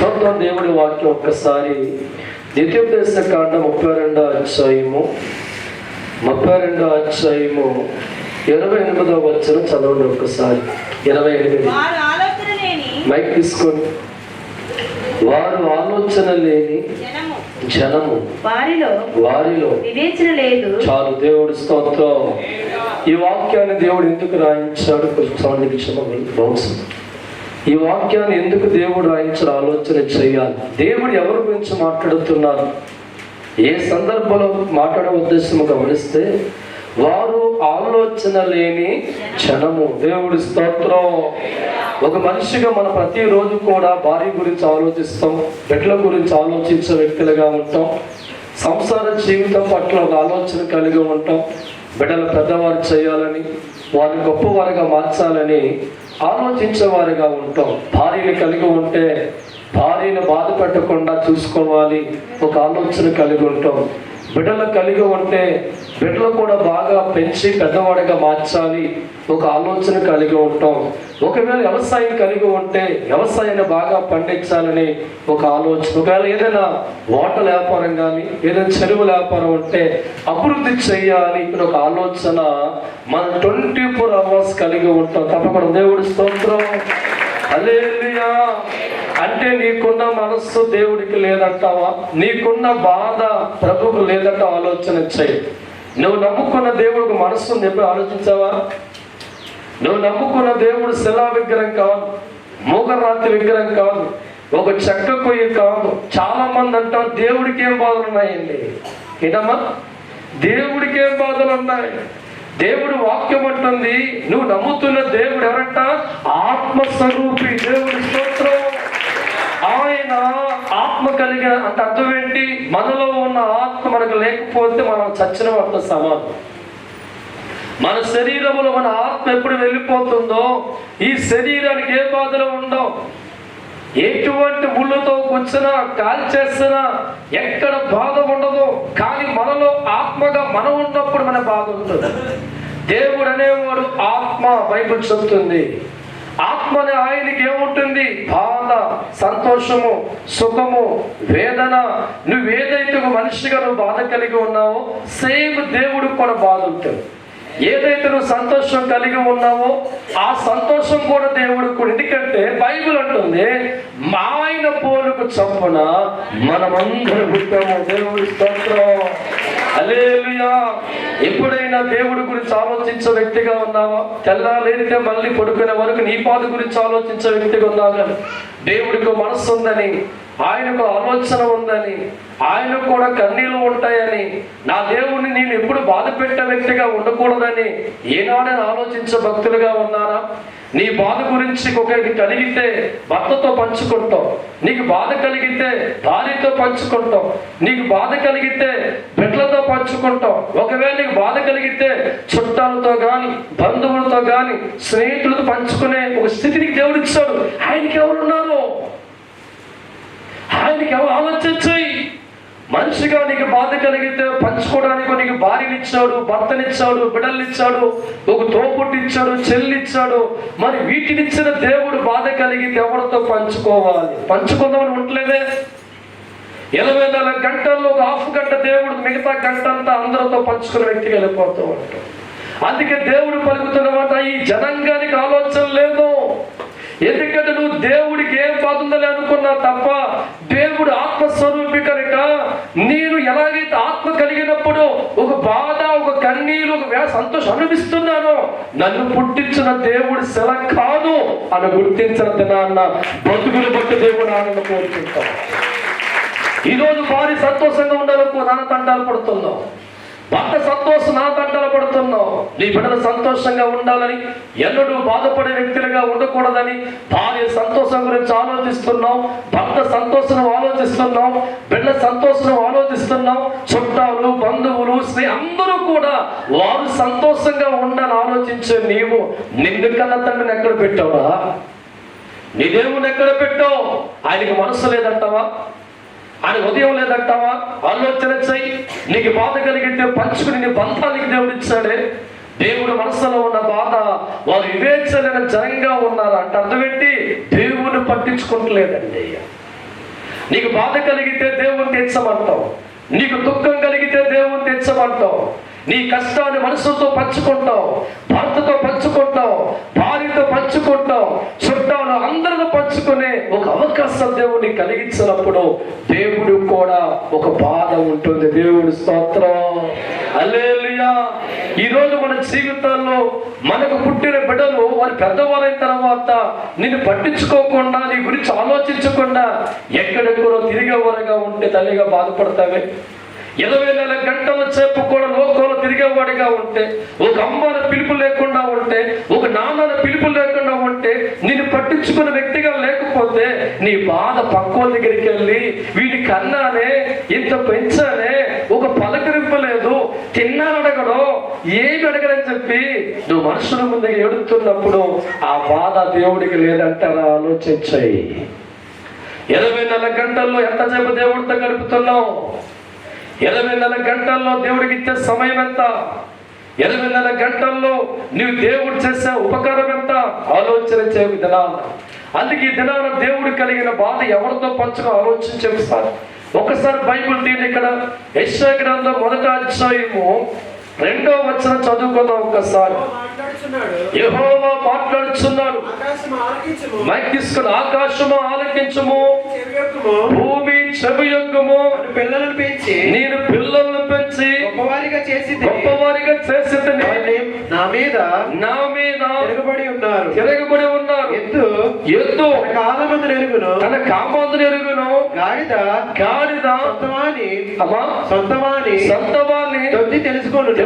చూద్దాం దేవుడి వాక్యం ఒక్కసారి. ద్వితీయోపదేశ కాండం 32వ అధ్యాయము 28వ వచనం చదవండి ఒక్కసారి. 28 మైక్ తీసుకోండి. వారు ఆలోచన లేని జనము, వారిలో వివేచన లేదు. చాలు, దేవుడి స్తోత్రం. ఈ వాక్యాన్ని దేవుడు ఎందుకు రాయించాడు? కొంచెం ఈ వాక్యాన్ని ఎందుకు దేవుడు రాయించిన ఆలోచన చేయాలి. దేవుడు ఎవరి గురించి మాట్లాడుతున్నారు, ఏ సందర్భంలో మాట్లాడే ఉద్దేశం గమనిస్తే, వారు ఆలోచన లేని జనము. దేవుడి స్తోత్రం. ఒక మనిషిగా మన ప్రతిరోజు కూడా భార్య గురించి ఆలోచిస్తాం, బిడ్డల గురించి ఆలోచించే వ్యక్తులుగా ఉంటాం, సంసార జీవితం పట్ల ఒక ఆలోచన కలిగి ఉంటాం. బిడ్డలు పెద్దవారు చేయాలని, వారిని గొప్పవారిగా మార్చాలని ఆలోచించేవారిగా ఉంటాం. భార్యని కలిగి ఉంటే భార్యను బాధ పెట్టకుండా చూసుకోవాలి, ఒక ఆలోచన కలిగి ఉంటాం. బిడ్డలు కలిగి ఉంటే బిడ్డలు కూడా బాగా పెంచి పెద్దవాడిగా మార్చాలి, ఒక ఆలోచన కలిగి ఉంటాం. ఒకవేళ వ్యవసాయం కలిగి ఉంటే వ్యవసాయాన్ని బాగా పండించాలని ఒక ఆలోచన. ఒకవేళ ఏదైనా హోటల్ వ్యాపారం కానీ ఏదైనా చెరువు వ్యాపారం ఉంటే అభివృద్ధి చేయాలి అని ఒక ఆలోచన మనం 24 hours కలిగి ఉంటాం. తప్పకుండా దేవుడి స్తోత్రం. హల్లెలూయా. అంటే నీకున్న మనస్సు దేవుడికి లేదంటావా? నీకున్న బాధ ప్రభువుకు లేదంట ఆలోచన చేయి. నువ్వు నమ్ముకున్న దేవుడికి మనస్సు ఎప్పుడు ఆలోచించావా? నువ్వు నమ్ముకున్న దేవుడు శిలా విగ్రహం కాదు, మూగరాతి విగ్రహం కాదు, ఒక చెక్క కొయ్యి కాదు. చాలా మంది అంటారు దేవుడికి ఏం బాధలు ఉన్నాయండి. ఏదమ్మా, దేవుడికి ఏం బాధలు ఉన్నాయి? దేవుడు వాక్యం అంటుంది, నువ్వు నమ్ముతున్న దేవుడు ఎవరంట? ఆత్మస్వరూపి. దేవుడి స్తోత్రం. ఆయన ఆత్మ కలిగిన అంటే అర్థం ఏంటి? మనలో ఉన్న ఆత్మ మనకు లేకపోతే మనం చచ్చిన వాటితో సమానం. మన శరీరంలో మన ఆత్మ ఎప్పుడు వెళ్ళిపోతుందో ఈ శరీరానికి ఏ బాధలు ఉండవు. ఎటువంటి ముళ్ళతో కూర్చున్నా, కాల్చేస్తున్నా ఎక్కడ బాధ ఉండదు. కానీ మనలో ఆత్మగా మనం ఉన్నప్పుడు మన బాధ ఉంటుంది. దేవుడు అనేవాడు ఆత్మ. బైబిల్ చెప్తుంది ఆత్మని ఆయనకి ఏముంటుంది? బాధ, సంతోషము, సుఖము, వేదన. నువ్వేదైతే ఒక మనిషిగా నువ్వు బాధ కలిగి ఉన్నావో సేమ్ దేవుడికి కూడా బాధ ఉంటుంది. ఏదైతే నువ్వు సంతోషం కలిగి ఉన్నావో ఆ సంతోషం కూడా దేవుడికి కూడా. ఎందుకంటే బైబిల్ అంటుంది ఆయన పోలుకు చొప్పున మనమందరం పుట్టాము. దేవుడి స్తోత్రం. హల్లెలూయా. ఎప్పుడైనా దేవుడి గురించి ఆలోచించే వ్యక్తిగా ఉన్నావా? తెల్లాలేస్తే మళ్ళీ పడుకునే వరకు నీ బాధ గురించి ఆలోచించే వ్యక్తిగా ఉన్నావా? దేవుడికి మనస్సు ఉందని, ఆయనకు ఆలోచన ఉందని, ఆయనకు కూడా కన్నీళ్ళు ఉంటాయని, నా దేవుడిని నేను ఎప్పుడు బాధ పెట్టే వ్యక్తిగా ఉండకూడదని ఏనాడని ఆలోచించే భక్తులుగా ఉన్నారా? నీ బాధ గురించి ఒకరికి కలిగితే భర్తతో పంచుకుంటావు, నీకు బాధ కలిగితే భార్యతో పంచుకుంటావు, నీకు బాధ కలిగితే బిడ్డలతో పంచుకుంటావు. ఒకవేళ నీకు బాధ కలిగితే చుట్టాలతో కానీ బంధువులతో కానీ స్నేహితులతో పంచుకునే ఒక స్థితిని దేవుడు ఇచ్చాడు. ఆయనకి ఎవరున్నారు? ఆయనకి ఎవరు? ఆలోచించాయి. మనిషిగా నీకు బాధ కలిగితే పంచుకోవడానికి నీకు భార్యనిచ్చాడు, భర్తనిచ్చాడు, బిడ్డలనిచ్చాడు, ఒక తోపుట్టిచ్చాడు, చెల్లిచ్చాడు. మరి వీటినిచ్చిన దేవుడు బాధ కలిగితే ఎవరితో పంచుకోవాలి? పంచుకుందామని ఉండలేదే. 24 గంటల్లో ఒక హాఫ్ గంట దేవుడు, మిగతా గంట అంతా అందరితో పంచుకునే వ్యక్తికి వెళ్ళిపోతూ ఉంటాడు. అందుకే దేవుడు పలుకుతున్నమాట, ఈ జనాంగానికి ఆలోచన లేదు. ఎందుకంటే నువ్వు దేవుడికి ఏం బాధ ఉందని అనుకున్నా తప్ప దేవుడు ఆత్మస్వరూపి కనుక నేను ఎలాగైతే ఆత్మ కలిగినప్పుడు ఒక బాధ, ఒక కన్నీరు, ఒక సంతోషం అనిపిస్తున్నానో నన్ను పుట్టించిన దేవుడు శిల కాదు అని గుర్తించిన దినాన్న బతుకులు బట్టి దేవుడు ఆనందం కోరుకుంటాం. ఈరోజు భార్య సంతోషంగా ఉండాలకు నాన్న తండాలు పడుతున్నావు, భర్త సంతోషం నా తంటాలు పడుతున్నావు. నీ బిడ్డలు సంతోషంగా ఉండాలని, ఎన్నడూ బాధపడే వ్యక్తులుగా ఉండకూడదని భార్య సంతోషం గురించి ఆలోచిస్తున్నావు, భర్త సంతోషం ఆలోచిస్తున్నావు, బిడ్డల సంతోషం ఆలోచిస్తున్నావు. చుట్టాలు, బంధువులు, అందరూ కూడా వారు సంతోషంగా ఉండాలని ఆలోచించే నీవు నిన్ను కన్న తండ్రిని ఎక్కడ పెట్టావా? నీ దేవుని ఎక్కడ పెట్టావు? ఆయనకి మనసు లేదంటావా? ఆయన ఉదయం లేదంటావా? ఆలోచన చెయ్యి. నీకు బాధ కలిగితే పంచుకుని నీ బంధానికి దేవుడు ఇచ్చాడే. దేవుడు మనసులో ఉన్న బాధ వారు వివేచన జనంగా ఉన్నారు అంటే అర్థం ఏంటి? దేవుడిని పట్టించుకోవట్లేదండి. నీకు బాధ కలిగితే దేవుని తెచ్చమంటావు, నీకు దుఃఖం కలిగితే దేవుని తెచ్చమంటావు, నీ కష్టాన్ని మనసుతో పంచుకుంటావు, భర్తతో పంచుకుంటావు, భార్యతో పంచుకుంటావు, చుట్టాలు అందరితో పంచుకునే ఒక అవకాశం దేవుని కలిగించినప్పుడు దేవుడు కూడా ఒక బాధ ఉంటుంది. దేవుడి స్తోత్రం, హల్లెలూయా. ఈరోజు మన జీవితాల్లో మనకు పుట్టిన బిడ్డలు వారి పెద్దవారైన తర్వాత నిన్ను పట్టించుకోకుండా, నీ గురించి ఆలోచించకుండా ఎక్కడెక్కడో తిరిగేవారుగా ఉంటే తల్లిగా బాధపడతావే. 24 గంటల సేపు కూడా లోకంలో తిరిగేవాడిగా ఉంటే, ఒక అమ్మన పిలుపు లేకుండా ఉంటే, ఒక నాన్నన పిలుపు లేకుండా ఉంటే, నిన్ను పట్టించుకున్న వ్యక్తిగా లేకపోతే నీ బాధ పక్కల దగ్గరికి వెళ్ళి వీడి కన్నానే, ఇంత పెంచానే, ఒక పలకరింపు లేదు, తిన్నానడగడం, ఏమి అడగడని చెప్పి నువ్వు మనుషుల ముందు ఏడుతున్నప్పుడు ఆ బాధ దేవుడికి లేదంటారా? ఆలోచించాయి. 24 గంటల్లో ఎంతసేపు దేవుడితో గడుపుతున్నావు? 24 గంటల్లో దేవుడికి ఇచ్చే సమయం ఎంత? 24 గంటల్లో నువ్వు దేవుడు చేసే ఉపకారం ఎంత? ఆలోచన చేయు దినాన. అందుకే ఈ దినాన దేవుడు కలిగిన బాధ ఎవరితో పంచుకో ఆలోచించే ఒకసారి బైబిల్ తీయండి. ఇక్కడ యెషయా గ్రంథం 1వ అధ్యాయము 2వ వచనం చదువుకుందాం ఒక్కసారి. యెహోవా మాట్లాడుచున్నాడు, మైక్ తీసుకుని, ఆకాశము ఆలకించుము, భూమి చెవియొగ్గుము, పిల్లలను పెంచి నేను పిల్లలను పెంచి గొప్పవారిగా చేసి నా మీద తిరగబడి ఉన్నారు. ఎద్దు కాలమందు ఎరుగును, తన కామందును ఎరుగును, గాడిద సొంతవాణి తొంది తెలుసుకున్నాను.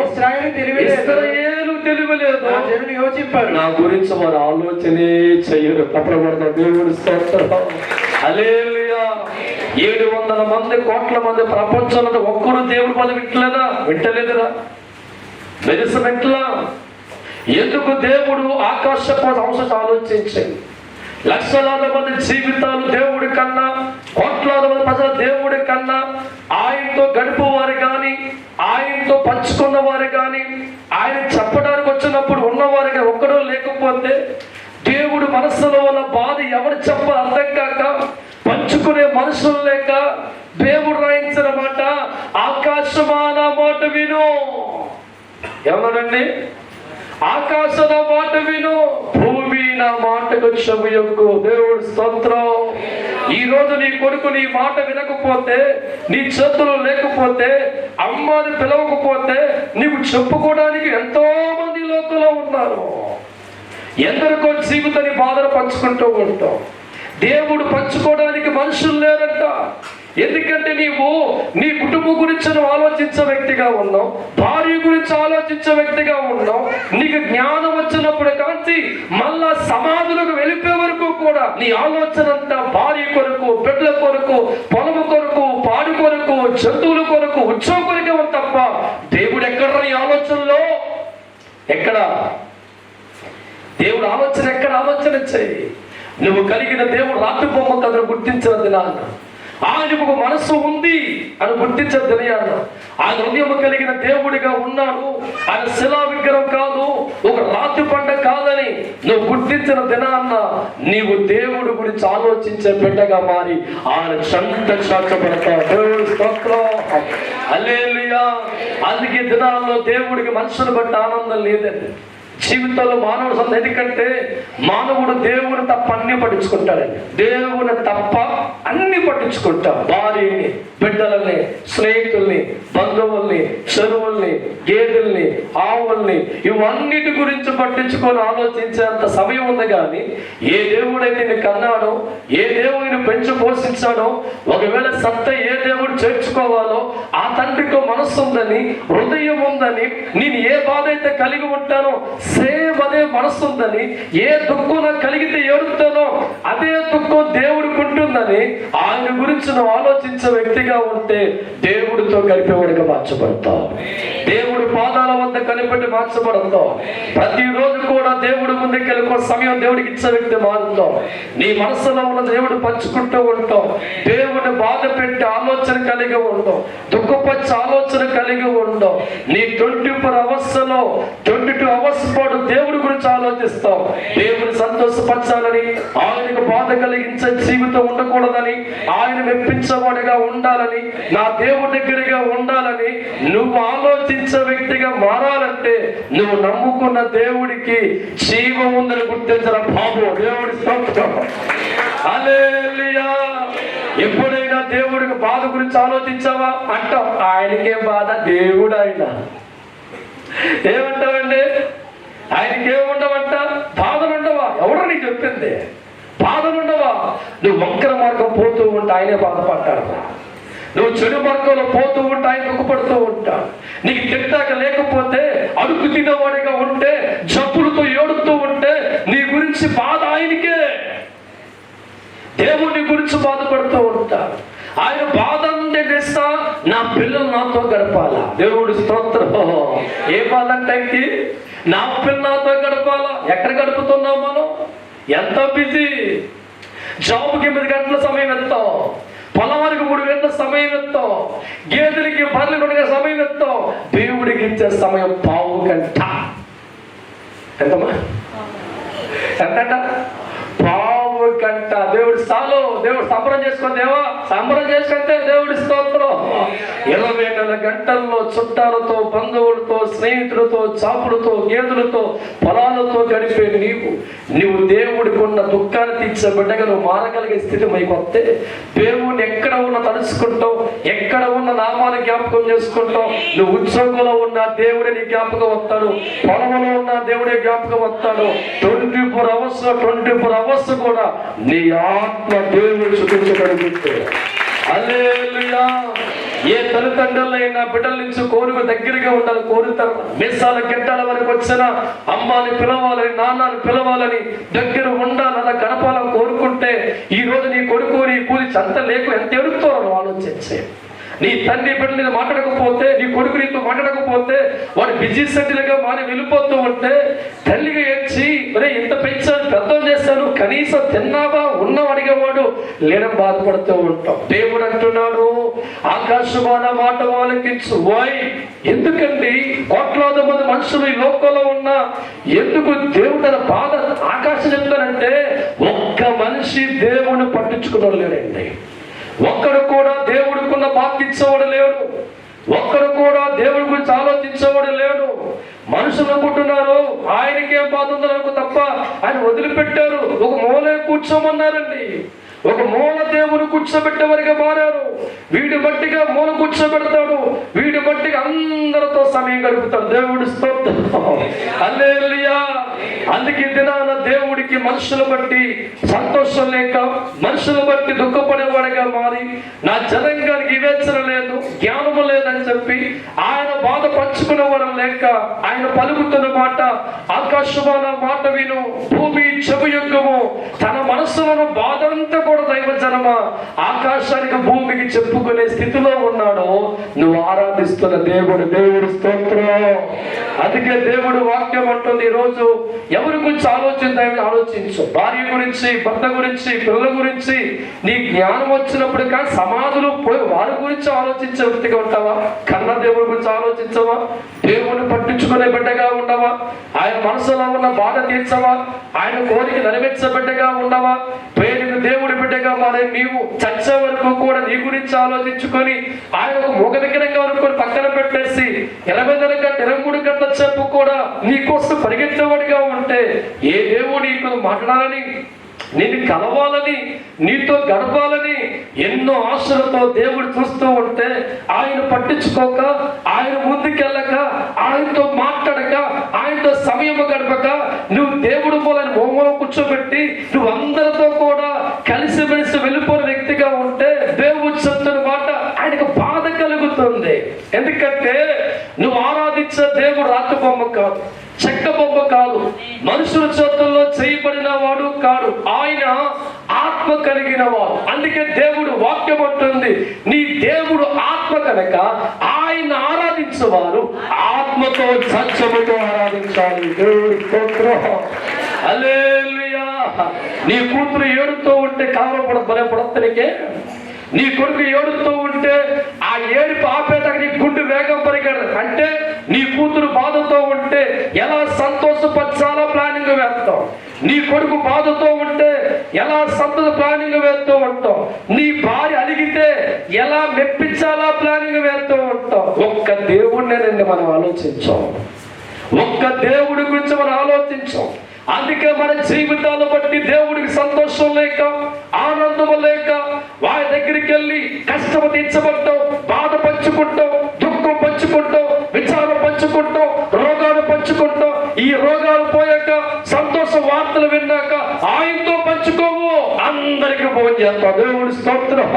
ఇశ్రాయేలు తెలియలేదు, యోచింపారు, నా గురించి వారు ఆలోచనే చెయ్యరు. తప్పబడతా దేవుడి స్తోత్రం, హల్లెలూయా. 700 మంది, కోట్ల మంది ప్రపంచంలో ఒక్కరు దేవుడి పదవి వింటలేదురా? మెరిసినట్లా ఎందుకు దేవుడు ఆకాశపు అంశం ఆలోచించింది? లక్షలాది మంది జీవితాలు దేవుడి కన్నా, కోట్లాది మంది ప్రజలు దేవుడి కన్నా, ఆయనతో గడుపు వారు కానీ, ఆయనతో పంచుకున్న వారు కానీ, ఆయన చెప్పడానికి వచ్చినప్పుడు ఉన్నవారు కానీ ఒక్కడో లేకపోతే దేవుడు మనస్సులో ఉన్న బాధ ఎవరు చెప్ప అర్థం కాక, పంచుకునే మనుషులు లేక దేవుడు రాయించిన మాట, ఆకాశమా నా మాట విను. ఏమనండి? ఆకాశ నా మాట విను, భూమి నా మాటకు చెవియొగ్గు. దేవుడి స్తోత్రం. ఈ రోజు నీ కొడుకు నీ మాట వినకపోతే, నీ చేతులు లేకపోతే, అమ్మని పిలవకపోతే నీకు చెప్పుకోవడానికి ఎంతో మంది లోకంలో ఉన్నారు. ఎందరికో జీవితాన్ని బాధలు పంచుకుంటూ ఉంటాం. దేవుడు పంచుకోవడానికి మనుషులు లేరంట. ఎందుకంటే నీవు నీ కుటుంబం గురించి ఆలోచించే వ్యక్తిగా ఉన్నావు, భార్య గురించి ఆలోచించే వ్యక్తిగా ఉన్నావు. నీకు జ్ఞానం వచ్చినప్పుడు కాంచి మళ్ళా సమాధులకు వెళ్ళిపోయే వరకు కూడా నీ ఆలోచన అంతా భార్య కొరకు, బిడ్డల కొరకు, పొలము కొరకు, పాడు కొరకు, జంతువుల కొరకు, ఉద్యోగం కొరకే ఉంది తప్ప దేవుడు ఎక్కడ? నీ ఆలోచనలో ఎక్కడ దేవుడు ఆలోచన? ఎక్కడ ఆలోచన చేయి. నువ్వు కలిగిన దేవుడు రాత్రి బొమ్మ కథను గుర్తించిన దినాన్న, ఆయనకు ఒక మనస్సు ఉంది అని గుర్తించిన దినాన్న, ఆయన హృదయం కలిగిన దేవుడిగా ఉన్నాడు, ఆయన శిలా విగ్రహం కాదు, ఒక రాత్రి పంట కాదని నువ్వు గుర్తించిన దినాన్న నీవు దేవుడి గురించి ఆలోచించే బిడ్డగా మారి ఆయన చెంత సాక్షపడతావు. దేవుడి స్తోత్రం, హల్లెలూయా. అందుకే దినాల్లో దేవుడికి మనుషులు బట్టి ఆనందం లేదండి జీవితంలో. మానవుడు సంత ఎందుకంటే మానవుడు దేవుని తప్ప అన్ని పట్టించుకుంటాడండి. దేవుని తప్ప అన్ని పట్టించుకుంటాం. భార్యని, బిడ్డలని, స్నేహితుల్ని, బంధువుల్ని, చెరువుల్ని, గేదెల్ని, ఆవుల్ని, ఇవన్నిటి గురించి పట్టించుకొని ఆలోచించేంత సమయం ఉంది. కానీ ఏ దేవుడైతే నిన్ను కన్నాడో, ఏ దేవుడిని పెంచి పోషించాడో, ఒకవేళ సత్త ఏ దేవుడు చేర్చుకోవాలో ఆ తండ్రికి మనస్సు ఉందని, హృదయం ఉందని, నేను ఏ బాధ అయితే కలిగి ఉంటానో సేమ్ అదే మనస్సు ఉందని, ఏ దుఃఖం నాకు కలిగితే ఏడుతానో అదే దుఃఖం దేవుడికి ఉంటుందని ఆయన గురించి నువ్వు ఆలోచించే వ్యక్తిగా ఉంటే దేవుడితో కలిపేవాడిగా మార్చబడతావు. దేవుడి పాదాల వద్ద కనిపెట్టి మార్చబడతావు. ప్రతిరోజు కూడా దేవుడి ముందుకు వెళ్ళి సమయం దేవుడికి ఇచ్చే వ్యక్తి మారుతావు. నీ మనసులో ఉన్న దేవుడు పంచుకుంటూ ఉంటావు. ఉండవు, దేవుని బాధ పెట్టి ఆలోచన కలిగి ఉండవు, దుఃఖపరిచే ఆలోచన కలిగి ఉండవు. నీ 24 అవర్స్లో 22 అవర్స్ పాటు దేవుడి గురించి ఆలోచిస్తావు. దేవుని సంతోషపరచాలని, ఆయనకు బాధ కలిగించే జీవితం ఉండకూడదని, ఆయన మెప్పించేవాడిగా ఉండాలని, నా దేవుడి దగ్గరగా ఉండాలని నువ్వు ఆలోచించే వ్యక్తిగా మారాలంటే నువ్వు నమ్ముకున్న దేవుడికి జీవం ఉందని గుర్తించరా బాబు. దేవుడి స్తోత్రం. హల్లెలూయా. ఎప్పుడైనా దేవుడికి బాధ గురించి ఆలోచించావా అంటాం. ఆయనకేం బాధ, దేవుడు ఆయన. ఏమంటావండి? ఆయనకేముండవంట, బాధలు ఉండవా? ఎవరు నీకు చెప్పింది? బాధలు ఉండవా? నువ్వు వంకర మార్గం పోతూ ఉంటే ఆయనే బాధపడ్డాడు. నువ్వు చెడు మార్గంలో పోతూ ఉంటే ఆయన దుఃఖపడుతూ ఉంటాడు. నీకు తిట్టాక లేకపోతే, అడుగు తినేవాడిగా ఉంటే, జబ్బులతో ఏడుతూ ఉంటే నీ గురించి బాధ ఆయనకే. దేవుని గురించి బాధపడుతూ ఉంటాడు. ఆయన బాధ చేస్తా, నా పిల్లలు నాతో గడపాలా. దేవుడి స్తోత్రం. ఏ బాధ అంటే నా పిల్లలు నాతో గడపాలా. ఎక్కడ గడుపుతున్నాం మనం? ఎంత బిజీ. జాబ్కి 8 గంటల సమయం ఇస్తాం, పొలానికి 3 గంటల సమయం ఇస్తాం, గేదెలకి బర్రెలు 2 గంటల సమయం ఇస్తాం. దేవుడికి ఇచ్చే సమయం 1/2 గంట. ఎంతమ్మా? ఎంతట? 1/2 గంట. దేవుడి చాలు. దేవుడు సంబరం చేసుకొని, దేవా సంబరం చేసుకుంటే దేవుడి స్తోత్రం. 24 గంటల్లో చుట్టాలతో, బంధువులతో, స్నేహితులతో, చాపులతో, గేదెలతో, పొలాలతో గడిపే నీవు దేవుడికి ఉన్న దుఃఖాన్ని తీర్చే బిడ్డగా నువ్వు మారగలిగే స్థితి మైకొస్తే, దేవుడిని ఎక్కడ ఉన్న తలుచుకుంటావు, ఎక్కడ ఉన్న నామాన్ని జ్ఞాపకం చేసుకుంటావు. నువ్వు ఉద్యోగంలో ఉన్న దేవుడే నీ జ్ఞాపకం వస్తాడు, పొలంలో ఉన్న దేవుడే జ్ఞాపకం వస్తాడు. 24 అవర్స్ కూడా నీ ఆత్మ దేవుడు చూపించగలుగుతాడు. హల్లెలూయా. ఏ తల్లిదండ్రులైనా బిడ్డల నుంచి కోరిక దగ్గరగా ఉండాలి కోరుతారు. మీసాల గెడ్డల వరకు వచ్చిన అమ్మాని పిలవాలని, నాన్నని పిలవాలని, దగ్గర ఉండాలి, అలా గడపాలని కోరుకుంటే ఈ రోజు నీ కొడుకు నీ కూలి చంత లేకు ఎంత ఎడుతారో ఆలోచించే. నీ తండ్రి బిడ్డల మీద మాట్లాడకపోతే, నీ కొడుకు నీతో మాట్లాడకపోతే, వాడు బిజీ సెటిల్గా మారి వెళ్ళిపోతూ ఉంటే తల్లిగా ఏడ్చి, ఒరే ఇంత పెంచాను, పెద్దం చేశాను, కనీసం తిన్నావా, ఉన్నావు అడిగేవాడు లేడం బాధపడుతూ ఉంటాం. దేవుడు అంటున్నాడు, ఆకాశమాన మాట ఆలకించు. ఎందుకండి 1,00,000 మంది మనుషులు ఈ లోకంలో ఉన్నా ఎందుకు దేవుడు తన బాధ ఆకాశం చెప్తానంటే, ఒక్క మనిషి దేవుని పట్టించుకున్నాడు లేడండి. ఒక్కడు కూడా దేవుడికున్న బాధ్యత ఇచ్చేవాడు లేడు. ఒక్కడు కూడా దేవుడి గురించి ఆలోచించేవాడు లేడు. మనుషులు అనుకుంటున్నారు ఆయనకేం బాధ ఉందనుకో తప్ప ఆయన వదిలిపెట్టారు. ఒక మూలే కూర్చోమన్నారండి. ఒక మూల దేవుని కూర్చోబెట్టేవారిగా మారారు. వీడి బట్టిగా మూల కూర్చోబెడతాడు, వీడి బట్టిగా అందరితో సమయం గడుపుతాడు. దేవుడి స్తోత్రం. హల్లెలూయా. అందుకే దినాన దేవుడికి మనుషులు బట్టి సంతోషం లేక, మనుషులు బట్టి దుఃఖపడేవాడిగా మారి, నా జనంగానికి వివేచన లేదు, జ్ఞానము లేదని చెప్పి ఆయన బాధ పంచుకునేవాడు లేక, ఆయన పలుకుతున్న మాట ఆకాశమాన మాట విను, భూమి చెవియొగ్గము. తన మనసులను బాధంతా కూడా దైవజనమా ఆకాశానికి భూమికి చెప్పుకునే స్థితిలో ఉన్నాడు. నువ్వు ఆరాధిస్తున్న దేవుడు. దేవుడు స్తోత్రం. అందుకే దేవుడు వాక్యం అంటుంది, ఈరోజు ఎవరి గురించి ఆలోచించు. భార్య గురించి, భర్త గురించి, పిల్లల గురించి నీ జ్ఞానం వచ్చినప్పుడు కానీ సమాధులు పోయి వారి గురించి ఆలోచించే వ్యక్తిగా ఉంటావా? కన్న దేవుడి గురించి ఆలోచించవా? దేవుడిని పట్టించుకునే బిడ్డగా ఉండవా? ఆయన మనసులో ఉన్న బాధ తీర్చవా? ఆయన కోరిక నెరవేర్చే బిడ్డగా ఉండవా? పేరుకు దేవుడి బిడ్డగా మారే నీవు చచ్చే వరకు కూడా నీ గురించి ఆలోచించుకొని ఆయన ఒక మూగ విగ్రహంగా అనుకొని పక్కన పెట్టేసి 23 గంటల సేపు కూడా నీ కోసం పరిగెత్తేవాడిగా ఉంటే, ఏ దేవుడు నీకు మాట్లాడాలని, నిన్ను కలవాలని, నీతో గడపాలని ఎన్నో ఆశలతో దేవుడు చూస్తూ ఉంటే ఆయన పట్టించుకోక, ఆయన ముందుకెళ్ళక, ఆయనతో మాట్లాడక, ఆయనతో సమయం గడపక, నువ్వు దేవుడు పోలని మోమలో కూర్చోబెట్టి నువ్వు అందరితో కూడా కలిసిమెలిసి వెళ్ళిపోయిన వ్యక్తిగా ఉంటే దేవుడు చెప్తున్న మాట ఆయనకు బాధ కలుగుతుంది. ఎందుకంటే నువ్వు ఆరాధించే దేవుడు రాతి బొమ్మ కాదు, చెక్క బొమ్మ కాదు, మనుషుల చేతుల్లో చేయబడిన వాడు కాడు. ఆయన ఆత్మ కలిగిన వాడు. అందుకే దేవుడు వాక్యం అంటుంది, నీ దేవుడు ఆత్మ కనుక ఆయన ఆరాధించేవారు ఆత్మతో సత్యముతో ఆరాధించాలి. దేవుడి స్తోత్రం. హల్లెలూయా. నీ కూతురు ఏడుతూ ఉంటే కావలపడ బలపడతనికే, నీ కొడుకు ఏడుతూ ఉంటే ఆ ఏడుపు ఆపేటకు నీ గుండె వేగం పరిగెడు. అంటే నీ కూతురు బాధతో ఉంటే ఎలా సంతోషపరచాలా ప్లానింగ్ వేస్తాం, నీ కొడుకు బాధతో ఉంటే ఎలా సంతోష ప్లానింగ్ వేస్తూ ఉంటాం, నీ భార్య అలిగితే ఎలా మెప్పించాలా ప్లానింగ్ వేస్తూ ఉంటాం. ఒక్క దేవుడిని మనం ఆలోచించాం, ఒక్క దేవుడి గురించి మనం ఆలోచించాం. అందుకే మన జీవితాలను బట్టి దేవుడికి సంతోషం లేక, ఆనందం లేక, వారి దగ్గరికి వెళ్ళి కష్టం తీర్చబడ్డాం, బాధ పంచుకుంటాం, దుఃఖం పంచుకుంటాం, విచారం పంచుకుంటాం, రోగాలు పంచుకుంటాం. ఈ రోగాలు పోయాక సంతోష వార్తలు విన్నాక ఆయనతో పంచుకోవు, అందరికి ఫోన్ చేస్తాం. దేవుడి స్తోత్రం.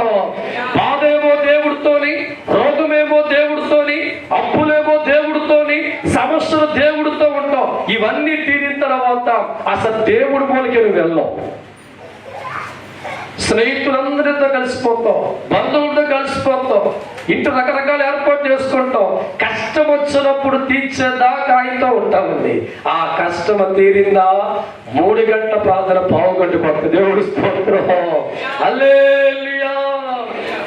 బాధేమో దేవుడితోని, రోగమేమో దేవుడితోని, అప్పులేమో దేవుడితోని, సమస్యలు దేవుడితో ఉంటాం. ఇవన్నీ తీరిన తర్వాత అసలు దేవుడి మూలకి నువ్వు వెళ్ళావు. స్నేహితులందరితో కలిసిపోతాం, బంధువులతో కలిసిపోతాం, ఇంటి రకరకాల ఏర్పాటు చేసుకుంటాం. కష్టం వచ్చినప్పుడు తీర్చేదాకా ఆయనతో ఉంటామండి. ఆ కష్టం తీరిందా 3 గంటల ప్రార్థన, 1/2 గంట పడుతుంది. దేవుడి స్తోత్రం. హల్లెలూయా.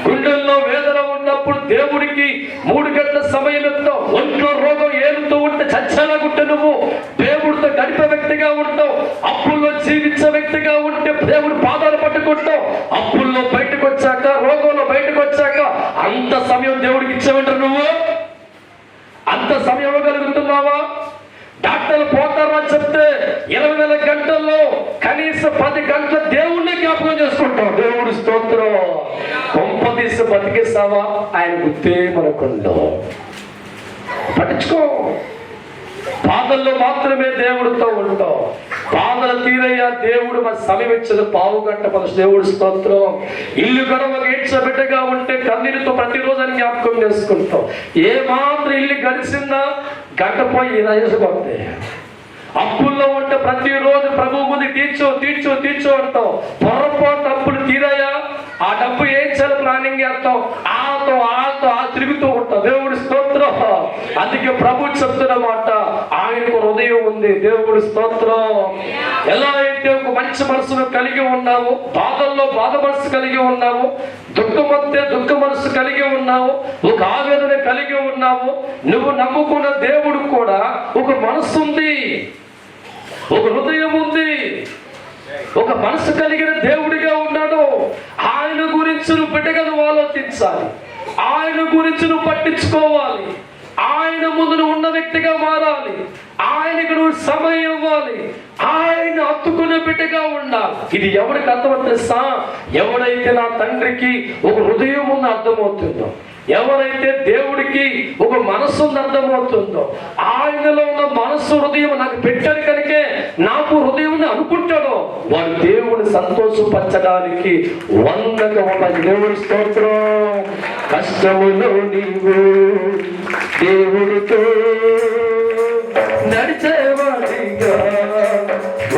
గుండెల్లో వేదన ఉన్నప్పుడు దేవుడికి 3 గంటల సమయం ఇస్తావు. ఒంట్లో రోగం ఏలుతూ ఉంటే చచ్చాలకుంటే నువ్వు దేవుడితో గడిపే వ్యక్తిగా ఉంటావు. అప్పుల్లో జీవించే వ్యక్తిగా ఉంటే దేవుడు పాదాలు పట్టుకుంటావు. అప్పుల్లో బయటకు వచ్చాక, రోగంలో బయటకు వచ్చాక అంత సమయం దేవుడికి ఇచ్చావంటారు. నువ్వు అంత సమయం ఇవ్వగలుగుతున్నావా? డాక్టర్లు పోతారా చెప్తే 20,000 గంటల్లో కనీసం 10 గంటల దేవుణ్ణి జ్ఞాపకం చేసుకుంటాం. దేవుడి స్తోత్రం. కొంపదీసి బతికేస్తావా? ఆయన గుర్తే మనకుండో. పట్టించుకో. బాధల్లో మాత్రమే దేవుడితో ఉంటాం. బాధలు తీరయ్యా దేవుడు మన సమయం ఇచ్చేది 1/2 గంట. మన దేవుడి స్తోత్రం. ఇల్లు గడవ ఏడ్చబిడ్డగా ఉంటే కన్నీరుతో ప్రతిరోజు అని జ్ఞాపకం చేసుకుంటాం. ఏ మాత్రం ఇల్లు గడిచిందా గంట పోయి రాజేసుకోండి. అప్పుల్లో ఉంటే ప్రతిరోజు ప్రభు ముందు తీర్చు అంటాం. పొరపాటు అప్పులు తీరయ్యా ఆ డబ్బు ఏం చేయాలి ప్లానింగ్ చేస్తాం. ఆతో తిరుగుతూ ఉంటాం. దేవుడి స్తోత్రం. అందుకే ప్రభు చెప్తున్న మాట, ఆయనకు హృదయం ఉంది. దేవుడి స్తోత్రం. ఎలా అయితే ఒక మంచి మనసును కలిగి ఉన్నాము, బాధల్లో బాధ మనసు కలిగి ఉన్నాము, దుఃఖమంతే దుఃఖ మనసు కలిగి ఉన్నాము, ఒక ఆవేదన కలిగి ఉన్నాము, నువ్వు నమ్ముకున్న దేవుడు కూడా ఒక మనసు ఉంది, ఒక హృదయం ఉంది, ఒక మనసు కలిగిన దేవుడిగా ఉన్నాడు. ఆయన గురించి నువ్వు బిడ్డగా నువ్వు ఆలోచించాలి, ఆయన గురించి నువ్వు పట్టించుకోవాలి, ఆయన ముందు నువ్వు ఉన్న వ్యక్తిగా మారాలి, ఆయనకు నువ్వు సమయం ఇవ్వాలి, ఆయన హత్తుకునే బిడ్డగా ఉండాలి. ఇది ఎవరికి అర్థమవుతుందా? ఎవరైతే నా తండ్రికి ఒక హృదయం ఉంది అర్థమవుతుందో, ఎవరైతే దేవుడికి ఒక మనస్సు ఉంది అర్థమవుతుందో, ఆయనలో ఉన్న మనస్సు హృదయం నాకు పెట్టాడు కనుకే నాకు హృదయం అనుకుంటాడో, వాడు దేవుని సంతోషపరచడానికి 100 దేవుడి స్తోత్రం. కష్టములో నీవు దేవుడితో నడిచేవాడిగా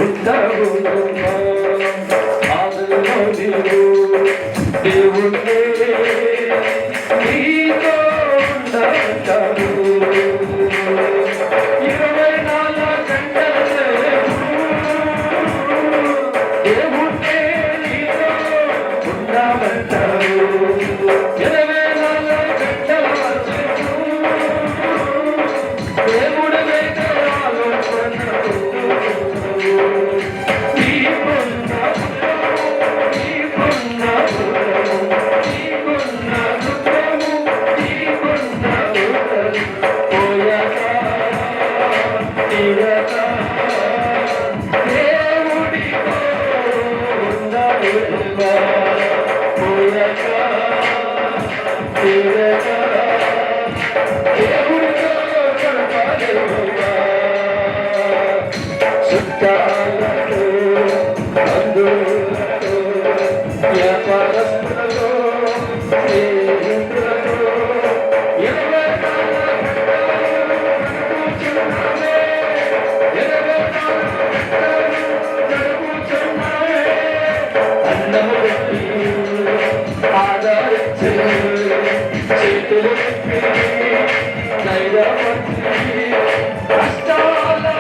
ఉంటావు, ఆదరణ నీవు దేవుడే నీతో ఉంటాడు. 24 గంటలు దేవుడే నీతో ఉండమంటాడు. 24 గంటల దేవుడు కష్టాలలో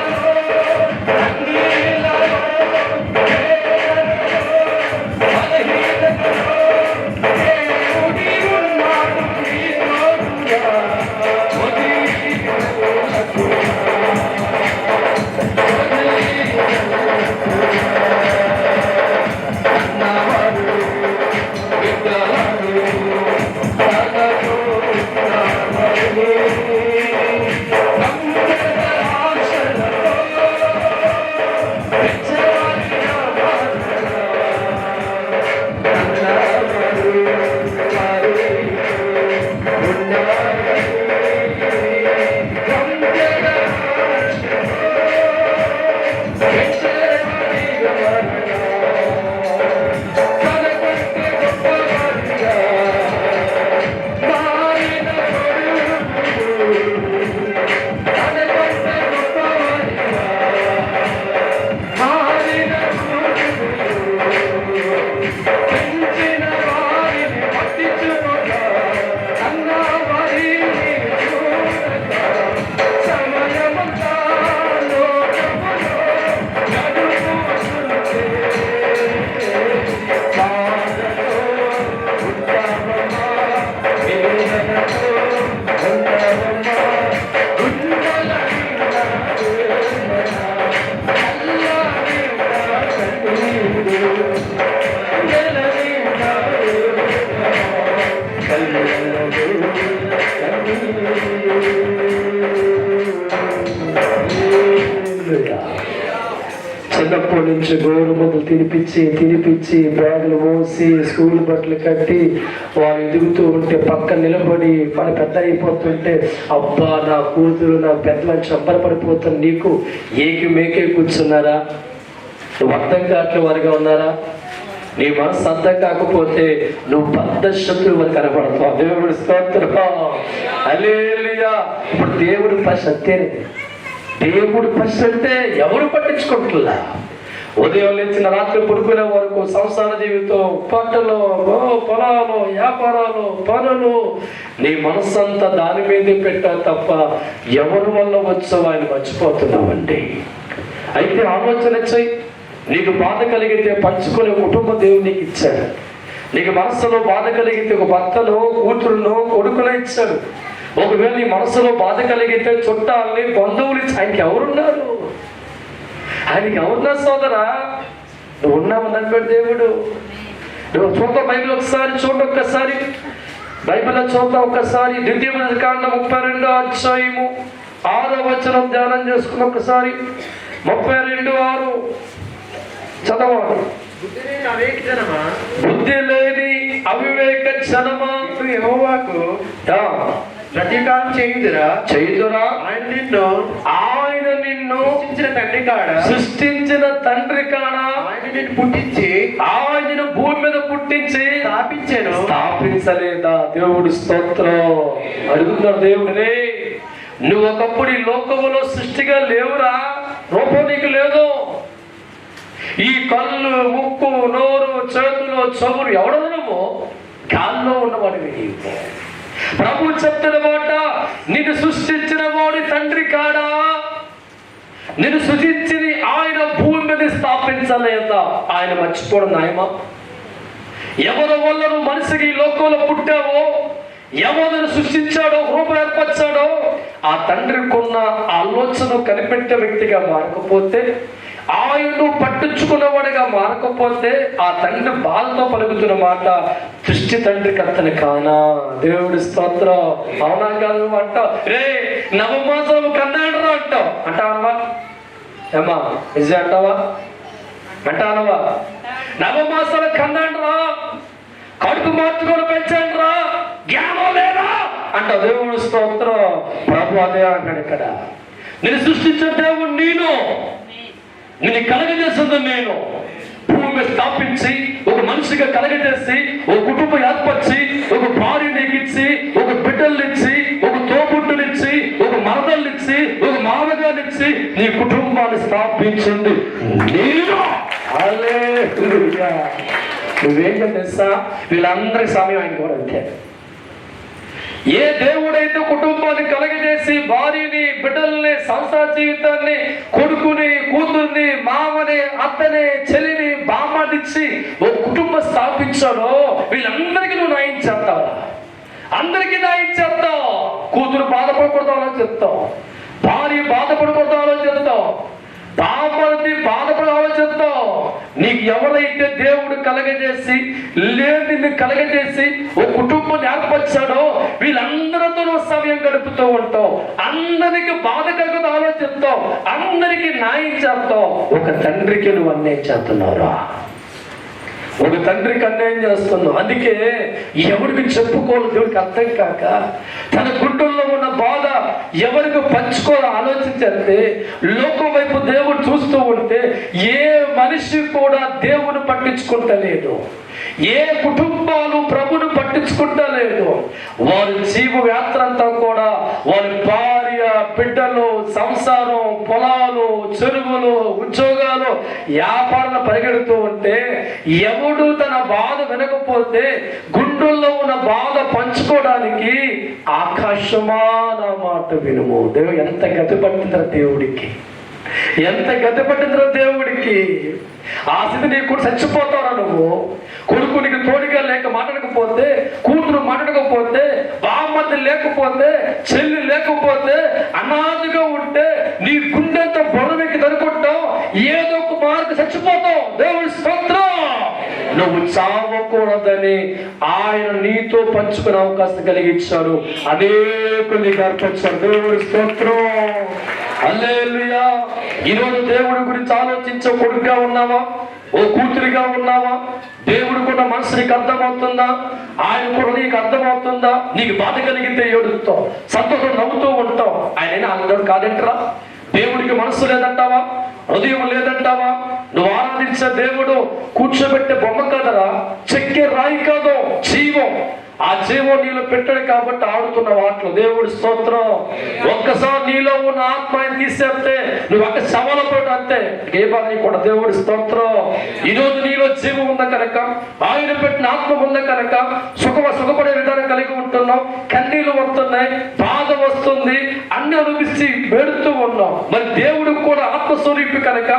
చిన్నప్పటి నుంచి గోరుముద్దలు తినిపించి బ్యాగులు మోసి స్కూల్ బట్టలు కట్టి వాళ్ళు ఎదుగుతూ ఉంటే పక్కన నిలబడి వాళ్ళు పెద్ద అయిపోతుంటే అబ్బా నా కూతురు నా పెద్ద మంచి అబ్బరపడిపోతుంది నీకు ఏకి మేకే కూర్చున్నారా? నువ్వు అర్థం కావట్లే వారిగా ఉన్నారా? నీ మనసు అర్థం కాకపోతే నువ్వు పెద్ద శత్రువు వరకు కనపడతావు. దేవుడు స్తోత్రం, హల్లెలూయా. ఇప్పుడు దేవుడు పని అంతేనే. దేవుడు పని అంటే ఎవరు పట్టించుకుంటున్నా? ఉదయం లేచిన రాత్రి పడుకునే వరకు సంసార జీవితం, పంటలు, పొలాలు, వ్యాపారాలు, పనులు, నీ మనస్సంతా దాని మీదే పెట్టావు తప్ప ఎవరి వల్ల వచ్చావు ఆయన మర్చిపోతున్నావండి. అయితే ఆలోచన చెయ్యి. నీకు బాధ కలిగితే పంచుకునే కుటుంబ దేవుడు నీకు ఇచ్చాడు. నీకు మనసులో బాధ కలిగితే ఒక భర్తలో, కూతురులో, కొడుకులో ఇచ్చాడు. ఒకవేళ నీ మనసులో బాధ కలిగితే చుట్టాలని, బంధువులు ఇచ్చి ఆయనకి ఎవరున్నారు? ఆయనకి ఎవరున్నారు సోదరా? నువ్వు ఉన్నావన్నాడు దేవుడు. నువ్వు చూద్దాం బైబిల్ ఒకసారి చూడండి, ఒక్కసారి బైబిల్లో చూద్దాం ఒక్కసారి. ద్వితీయోపదేశకాండం 32వ అధ్యాయము 6వ వచనం ధ్యానం చేసుకుని ఒకసారి. 32:6 చదవాలి. బుద్ధి లేని అవివేక జనమా, యెహోవాకు ప్రతీకారం చేయుదురా. ఆయన నిన్ను సృష్టించిన తండ్రి కాడ ఆయన నిన్ను పుట్టించి, ఆయన భూమి మీద పుట్టించి స్థాపించలేదా? దేవుడు స్తోత్రం. అడుగుతున్నారు దేవుడిని, నువ్వు ఒకప్పుడు ఈ లోకములో సృష్టిగా లేవురా. రూపం నీకు లేదు. ఈ కళ్ళు, ముక్కు, నోరు, చేతులు, చెవులు ఎవడనమో గాల్లో ఉన్నవాడివి నీవు. ప్రభు చెప్తున్న మాట, నిన్ను సృష్టించిన వాడి తండ్రి కాడా? నిన్ను సృష్టించి ఆయన భూమి మీద స్థాపించలేదా? ఆయన మర్చిపోవడం న్యాయమా? ఎవరి వల్ల నువ్వు మనిషికి ఈ లోకంలో పుట్టావో, ఎవరిని సృష్టించాడో, రూపం ఏర్పరిచాడో ఆ తండ్రికి ఉన్న ఆలోచన కనిపెట్టే వ్యక్తిగా మారకపోతే, ఆయన్ను పట్టించుకున్నవాడిగా మారకపోతే, ఆ తండ్రి బాధతో పలుకుతున్న మాట సృష్టి తండ్రికి అతని కానా? దేవుడి స్తోత్రం. అవునా కాదు అంటావు. రే నవమాసం కన్నాడు అంటావు. అంటావా ఏమా? నిజం అంటావా? అంటానవా? నవమాసాలు కన్నాడురా, కడుపు మార్చుకొని పెంచాడురా, జ్ఞానం లేదా అంటావు. దేవుడి స్తోత్రం. ప్రభు అదే అంటాడు ఇక్కడ. నేను సృష్టించిన దేవుడు నేను, నిన్ను కలగజేస్తుంది నేను. భూమి స్థాపించి ఒక మనిషిగా కలగజేసి, ఒక కుటుంబం ఏర్పరిచి, ఒక భార్యని ఎక్కించి, ఒక బిడ్డల్నిచ్చి, ఒక తోబుట్టునిచ్చి, ఒక మరదల్నిచ్చి, ఒక మామగారినిచ్చి నీ కుటుంబాన్ని స్థాపించింది నేను. హల్లెలూయా. నువ్వేంటో తెలుసా? వీళ్ళందరికీ సమయం ఆయన కూడా అంతే. ఏ దేవుడైతే కుటుంబాన్ని కలగజేసి భార్యని, బిడ్డల్ని, సంసార జీవితాన్ని, కొడుకుని, కూతుర్ని, మామని, అత్తని, చెల్లిని, బామ్మనిచ్చి ఒక కుటుంబం స్థాపించాడో వీళ్ళందరికీ నువ్వు న్యాయం చేస్తావు. అందరికీ న్యాయం చేస్తావు. కూతురు బాధపడకూడదు అలా చెప్తావు, భార్య బాధపడకూడదు అలా చెప్తావు, బామ్మని బాధపడాలో చెప్తావు, నీకు ఎవరైతే దేవుడు కలగజేసి లేనిని కలగజేసి ఒక కుటుంబాన్ని ఏర్పరిచాడో వీళ్ళందరితో సమయం గడుపుతూ ఉంటావు, అందరికి బాధ కలుగుతూ ఆలోచిస్తావు, అందరికి న్యాయం చేస్తావు. ఒక తండ్రికి నువ్వు అన్యాయం చేస్తున్నావురా, ఒక తండ్రికి అన్యాయం చేస్తున్నావు. అందుకే ఎవరికి చెప్పుకోవాలి దేవుడికి అర్థం కాక తన గుండెల్లో ఉన్న బాధ ఎవరికి పంచుకోవాలో ఆలోచించేస్తే లోకం వైపు దేవుడు చూస్తూ ఉంటే ఏ మనిషి కూడా దేవుని పట్టించుకుంటలేదు, ఏ కుటుంబాలు ప్రభును పట్టించుకుంటలేదు. వారి జీవ యాత్ర అంతా కూడా వారి భార్య, బిడ్డలు, సంసారం, పొలాలు, చెరువులు, ఉద్యోగాలు, వ్యాపారాలు పరిగెడుతూ ఉంటే ఎవడు తన బాధ వినకపోతే గుండెల్లో ఉన్న బాధ పంచుకోవడానికి ఆకాశమా నా మాట వినుము. దేవుడు ఎంత గతి పట్టిందిరా దేవుడికి, ఎంత గతి పట్టిందిరా దేవుడికి. ఆ స్థితి నీకు కూడా చచ్చిపోతావురా నువ్వు. కొడుకు నీకు తోడుగా లేక మాట్లాడకపోతే, కూతురు మాట్లాడకపోతే, బామ్మర్ది లేకపోతే, చెల్లి లేకపోతే, అనాథగా ఉంటే నీ గుండెంత బొడవెక్కి దనుకుంటావు, ఏదో ఒక మార్గం చచ్చిపోతావు. దేవుడి స్తోత్రం. నువ్వు చావకూడదని ఆయన నీతో పంచుకునే అవకాశం కలిగించాడు, అనేకుల్ని ఏర్పరిచాడు. దేవుడి స్తోత్రం. హల్లెలూయా. ఈరోజు దేవుడి గురించి ఆలోచించే కొడుకుగా ఉన్నావా, ఓ కూతురిగా ఉన్నావా? దేవుడికున్న మనసు నీకు అర్థమవుతుందా? ఆయన కూడా నీకు అర్థమవుతుందా? నీకు బాధ కలిగితే ఏడుస్తావు, సంతోషం నవ్వుతూ ఉంటావు. ఆయన అందరూ కాదంటరా? దేవుడికి మనసు లేదంటావా? హృదయం లేదంటావా? నువ్వు ఆరాధించే దేవుడు కూర్చోబెట్టే బొమ్మ కదరా, చెక్కే రాయి కాదు, జీవం. ఆ జీవం నీలో పెట్టాడు కాబట్టి ఆడుతున్న వాటిలో. దేవుడి స్తోత్రం. ఒక్కసారి నీలో ఉన్న ఆత్మని తీసేస్తే నువ్వు ఒక్క శవలతో అంతే, ఏ బాధ కూడా. దేవుడి స్తోత్రం. ఈరోజు నీలో జీవం ఉందా కనుక, ఆయన పెట్టిన ఆత్మ ఉందా కనుక సుఖపడే విధానం కలిగి ఉంటున్నావు. కన్నీళ్ళు వస్తున్నాయి, బాధ వస్తుంది, అన్ని అనిపిస్తే పెడుతూ ఉన్నావు. మరి దేవుడికి కూడా ఆత్మస్వరూపి కనుక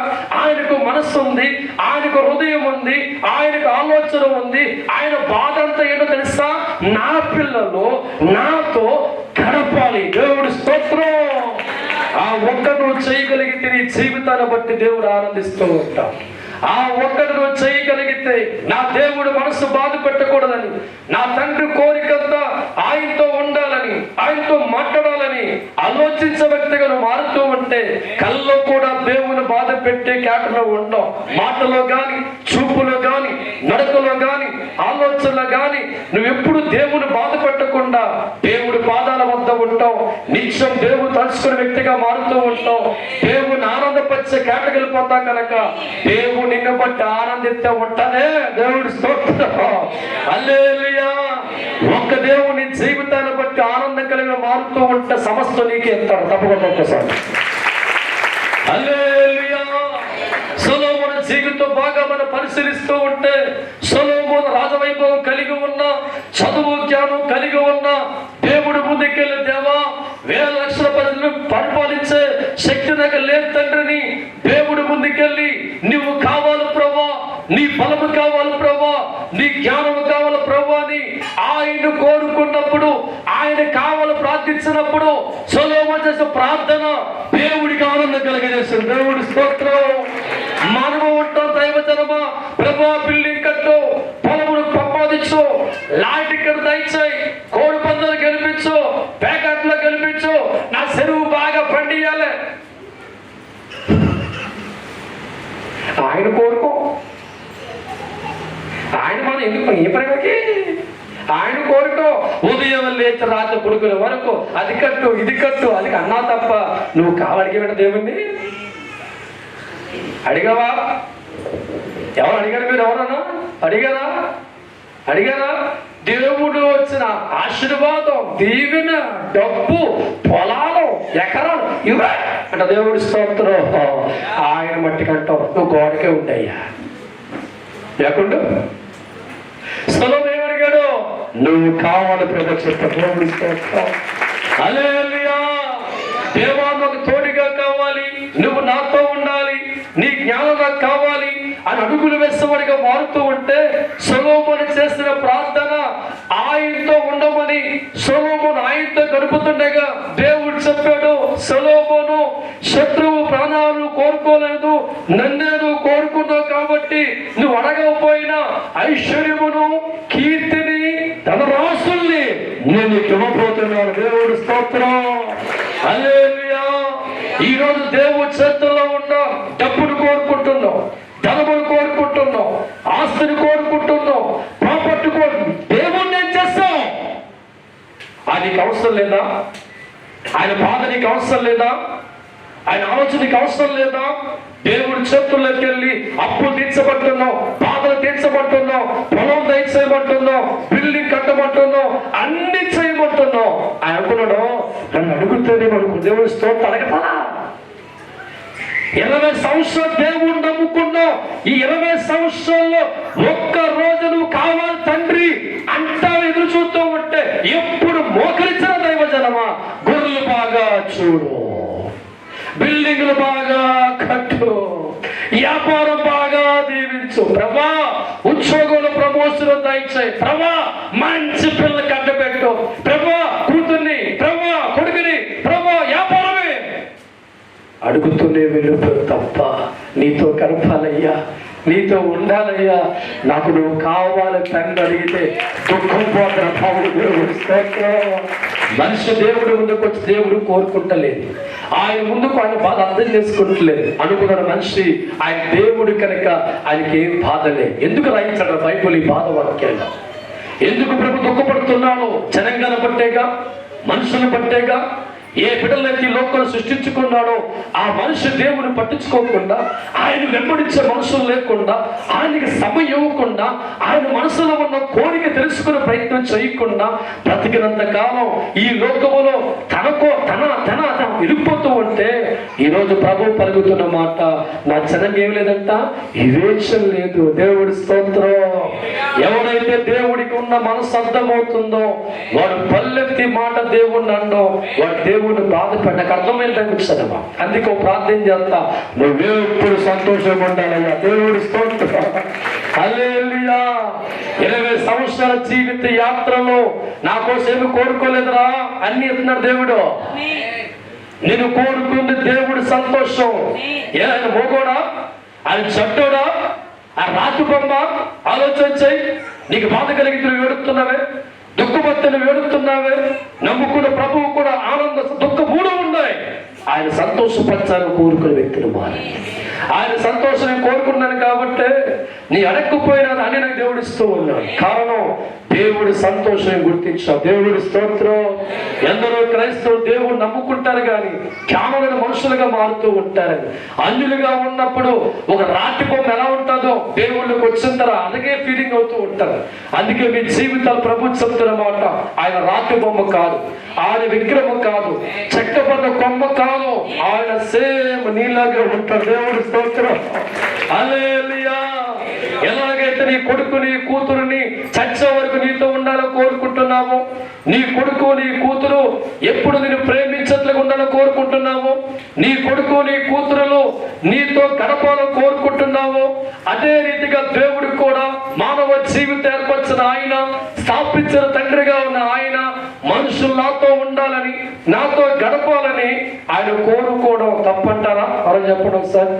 ఆయనకు మనస్సు ఉంది, ఆయనకు హృదయం ఉంది, ఆయనకు ఆలోచన ఉంది. ఆయన బాధ అంతా ఏంటో తెలుసా? నా పిల్లలు నాతో గడపాలి. దేవుడి స్తోత్రం. ఆ ఒక్క నువ్వు చేయగలిగితే నీ జీవితాన్ని బట్టి దేవుడు ఆనందిస్తూ ఉంటాం. ఆ ఒక్కటి నువ్వు చేయగలిగితే, నా దేవుడు మనసు బాధ పెట్టకూడదని, నా తండ్రి కోరికంతా ఆయనతో ఉండాలని, ఆయనతో మాట్లాడాలని ఆలోచించే వ్యక్తిగా నువ్వు మారుతూ ఉంటే కల్లో కూడా దేవుని బాధ పెట్టే కేటలో ఉండవు. మాటలో గాని, చూపులో గాని, నడకలో గాని, ఆలోచనలో గాని నువ్వు ఎప్పుడు దేవుని బాధ పెట్టకుండా దేవుడి పాదాల వద్ద ఉంటావు. నిత్యం దేవుడు తలుచుకునే వ్యక్తిగా మారుతూ ఉంటావు. దేవుని ఆనందపరిచే కేటకెళ్ళిపోతా కనుక దేవుడు నిన్ను బట్టి ఆనందిస్తే ఉంటనే. దేవుడి స్తోత్రం. హల్లెలూయా. ఒక్క దేవుని జీవితాన్ని బట్టి ఆనందం కలిగి మారుతూ ఉంటే సమస్త నీకే ఎత్తాడు. తప్పకుండా ఒక్కసారి హల్లెలూయా. సొలొమోను జీవితం బాగా మనం పరిశీలిస్తూ ఉంటే సొలొమోను రాజవైభవం కలిగి ఉన్న, చదువు జ్ఞానం కలిగి ఉన్న, దేవుడి ముందుకెళ్ళి దేవా వేల లక్షల ప్రజలను పరిపాలించే శక్తి దగ్గర లేదు తండ్రిని దేవుడి ముందుకెళ్ళి నువ్వు కావాలి ప్రభా, నీ బలము కావాలి ప్రభా, నీ జ్ఞానము కావాలి ప్రభా అని ఆయన కోరుకున్నప్పుడు, ఆయన కావాలి ప్రార్థించినప్పుడు సొలొమోను చేసే ప్రార్థన దేవుడికి ఆనందం కలిగజేస్తుంది. దేవుడి స్తోత్రం. మనము ఉంటాం దైవజనమా, ప్రభా బిల్డింగ్ కట్టు, పొలమును సంపాదించు, లాంటి ఇక్కడ దయచేయి, కోడి పందాలు గెలిపించు, ప్యాకెట్లో గెలిపించు, నా చెరువు బాగా పండియాలి. ఆయన కోరుకో. ఆయన మనం ఎందుకు ఏ పనికి ఆయన కోరుకో. ఉదయం లేచి రాత్రి కొడుకునే వరకు అది కట్టు, ఇది కట్టు, అది అన్నా తప్ప నువ్వు కావడిగా దేవుణ్ణి అడిగావా? ఎవరు అడిగారు? మీరు ఎవరన్నా అడిగారా? దేవుడు వచ్చిన ఆశీర్వాదం, దీవెన, డబ్బు, పొలాలు, ఎకరాలు ఇవే అంటే దేవుడి స్తోత్రం. ఆయన మట్టికంటావు నువ్వు గోడకే ఉంటాయ్యా లేకుండా. స్థలం ఏమడిగాడు? నువ్వు కావాలి ప్రదక్షిణ. దేవుడి స్తోత్రం. హల్లెలూయా. దేవా నాకు తోడుగా కావాలి, నువ్వు నాతో ఉండాలి, నీ జ్ఞానం నాకు కావాలి అని అడుగులు వేసేవాడిగా మారుతూ ఉంటే సొలొమోను చేసిన ప్రార్థన ఆయనతో ఉండమని, సొలొమోను ఆయనతో గడుపుతుండగా దేవుడు చెప్పాడు, సొలొమోను శత్రువు ప్రాణాలు కోరుకోలేదు, నన్నే నువ్వు కోరుకున్నావు కాబట్టి బట్టి నువ్వు అడగకపోయినా ఐశ్వర్యమును, కీర్తిని, ధనరాశుల్ని నేను నీకు ఇవ్వబోతున్నాను. దేవుడు స్తోత్రం. హల్లెలూయా. ఈ రోజు దేవుడి చేతుల్లో ఉన్న డబ్బును కోరుకుంటున్నాం, ధనమును కోరుకుంటున్నాం, ఆస్తిని కోరుకుంటున్నాం, ప్రాపర్టీ దేవుణ్ణి ఏం చేస్తాం? ఆయనకి అవసరం లేదా? ఆయన బాధ నీకు అవసరం లేదా? ఆయన ఆలోచన నీకు అవసరం లేదా? దేవుడి చేతుల్లోకి వెళ్ళి అప్పులు తీర్చబట్టున్నావు, బాధలు తీర్చబట్టున్నావు, పొలం దయచేయమంటున్నావు, బిల్డింగ్ కట్టమంటున్నావు, అన్ని చేయమంటున్నావు. ఆయన అనుకున్నాడు, నన్ను అడుగుతుంది మనకు దేవుడి స్తోత్రం అడగతా. 20 సంవత్సరాలు దేవుడు నమ్ముకున్నావు. ఈ 20 సంవత్సరాల్లో ఒక్క రోజు నువ్వు కావాలి తండ్రి అంటా ఎదురు చూస్తూ ఉంటే ఎప్పుడు మోకరించిన దైవజనమా, గొర్రెలు బాగా చూడు, బిల్డింగ్లు బాగా కట్టు, వ్యాపారం బాగా దీవించు ప్రభా, ఉద్యోగంలో ప్రమోషన్ దయచేయి ప్రభా, మంచి పిల్ల కట్టబెట్టు ప్రభా, కూతుర్ని ప్రభా, కొడుకుని ప్రభా, వ్యాపారమే అడుగుతూనే వెళ్ళిపోయి తప్ప నీతో కలపాలయ్యా, నీతో ఉండాలయ్యా, నాకు నువ్వు కావాలి తండ్రి అడిగితే దుఃఖం పోతున్న మనిషి దేవుడి ముందుకు వచ్చి దేవుడు కోరుకుంటలేదు, ఆయన ముందుకు ఆయన బాధ అర్థం చేసుకుంటలేదు అనుకున్న మనిషి ఆయన దేవుడు కనుక ఆయనకి ఏం బాధ లేదు. ఎందుకు రాయించాడు బైబిల్ ఈ బాధ వాక్యాలు? ఎందుకు ప్రభు దుఃఖపడుతున్నాడు? జనంగాను బట్టేగా, మనుషులను బట్టేగా. ఏ బిడ్డలైతే లోకం సృష్టించుకున్నాడో ఆ మనిషి దేవుని పట్టించుకోకుండా, ఆయన వెంబడించే మనుషులు లేకుండా, ఆయనకి సమయం ఇవ్వకుండా, ఆయన మనసులో ఉన్న కోరిక తెలుసుకునే ప్రయత్నం చేయకుండా బ్రతికినంత కాలం ఈ లోకములో తన వెళ్ళిపోతూ ఉంటే ఈరోజు ప్రభు పలుకుతున్న మాట, నా జనం ఏం లేదంట, వివేచన లేదు. దేవుడి స్తోత్రం. ఎవరైతే దేవుడికి ఉన్న మనసు అర్థమవుతుందో వాడు పల్లెత్తి మాట దేవుడిని అండో, వాడు దేవుడిని బాధపడి నాకు అర్థమైందని సరేమా. అందుకే ప్రార్థన చేస్తా, నువ్వెప్పుడు సంతోషంగా ఉండాలయ్యా. దేవుడి స్తోత్రం. హల్లెలూయా. 20 సంవత్సరాల జీవిత యాత్రలో నా కోసం ఏమి కోరుకోలేదురా, అన్ని ఇస్తున్నాడు దేవుడు. నేను కోరుకుంది దేవుడి సంతోషం. ఆయన మోగోడా, ఆయన చెడ్డోడా, ఆ రాతి బొమ్మ ఆలోచన చేయి. నీకు బాధ కలిగి నువ్వు ఏడుస్తున్నావే, దుఃఖపత్తిని వేడుతున్నావే, నమ్ముకున్న ప్రభువు కూడా ఆనంద దుఃఖ మూడు ఉన్నాయి. ఆయన సంతోషపరచాలని కోరుకునే వ్యక్తులు మారి, ఆయన సంతోషం కోరుకున్నాను కాబట్టి నీ అడగకపోయినా అని నాకు దేవుడు ఇస్తూ ఉన్నాడు. కారణం దేవుడి సంతోషం గుర్తించావు. దేవుడి స్తోత్రం. ఎందరో క్రైస్తవులు దేవుడు నమ్ముకుంటారు కానీ జ్ఞానులైన మనుషులుగా మారుతూ ఉంటారని. అన్యులుగా ఉన్నప్పుడు ఒక రాతి బొమ్మ ఎలా ఉంటుందో దేవుళ్ళకి వచ్చిన తర్వాత అలాగే ఫీలింగ్ అవుతూ ఉంటారు. అందుకే మీ జీవితాలు ప్రభు చెప్తున్న మాట, ఆయన రాతి బొమ్మ కాదు, ఆయన విగ్రహం కాదు, చెక్కబడ్డ కొమ్మ కాదు, ఆయన సేమ్ నీలాగే ఉంటాడు. దేవుడి స్తోత్రం. హల్లెలూయా. ఎలాగైతే నీ కొడుకుని కూతురుని చచ్చే వరకు నీతో ఉండాలని కోరుకుంటున్నాము, నీ కొడుకు నీ కూతురు ఎప్పుడు నేను ప్రేమించట్లుగా ఉండాలని కోరుకుంటున్నాము, నీ కొడుకు నీ కూతురులు నీతో గడపాలని కోరుకుంటున్నాము, అదే రీతిగా దేవుడికి కూడా మానవ జీవితం ఏర్పరిచిన ఆయన, స్థాపించిన తండ్రిగా ఉన్న ఆయన మనుషులు నాతో ఉండాలని, నాతో గడపాలని ఆయన కోరుకోవడం తప్పంటారా? అలా చెప్పండి ఒకసారి.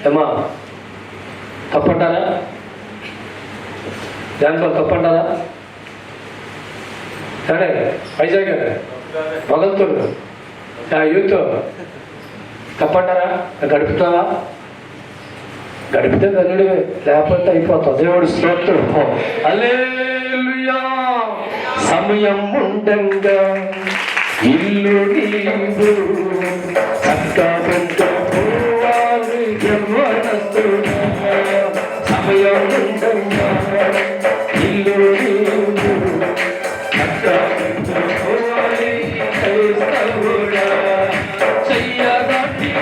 ఏమా తప్పంటారా? దాంట్లో తప్పంటారా? సరే వైజాగ్ మొగల్తూరు యూత్ తప్పంటారా? గడుపుతావా? గడిపితే ధన్యుడివే, లేకపోతే అయిపోతావు. దేవుడు స్తోత్రం. హల్లెలూయా. సమయం ఉండంగా ఇల్లు నీవు చక్కగా పోవాలి యవ్వనస్తుడా. సమయం ఉండంగా ఇల్లు నీవు చక్కగా పోవాలి క్రైస్తవుడా. చెయ్యదాటి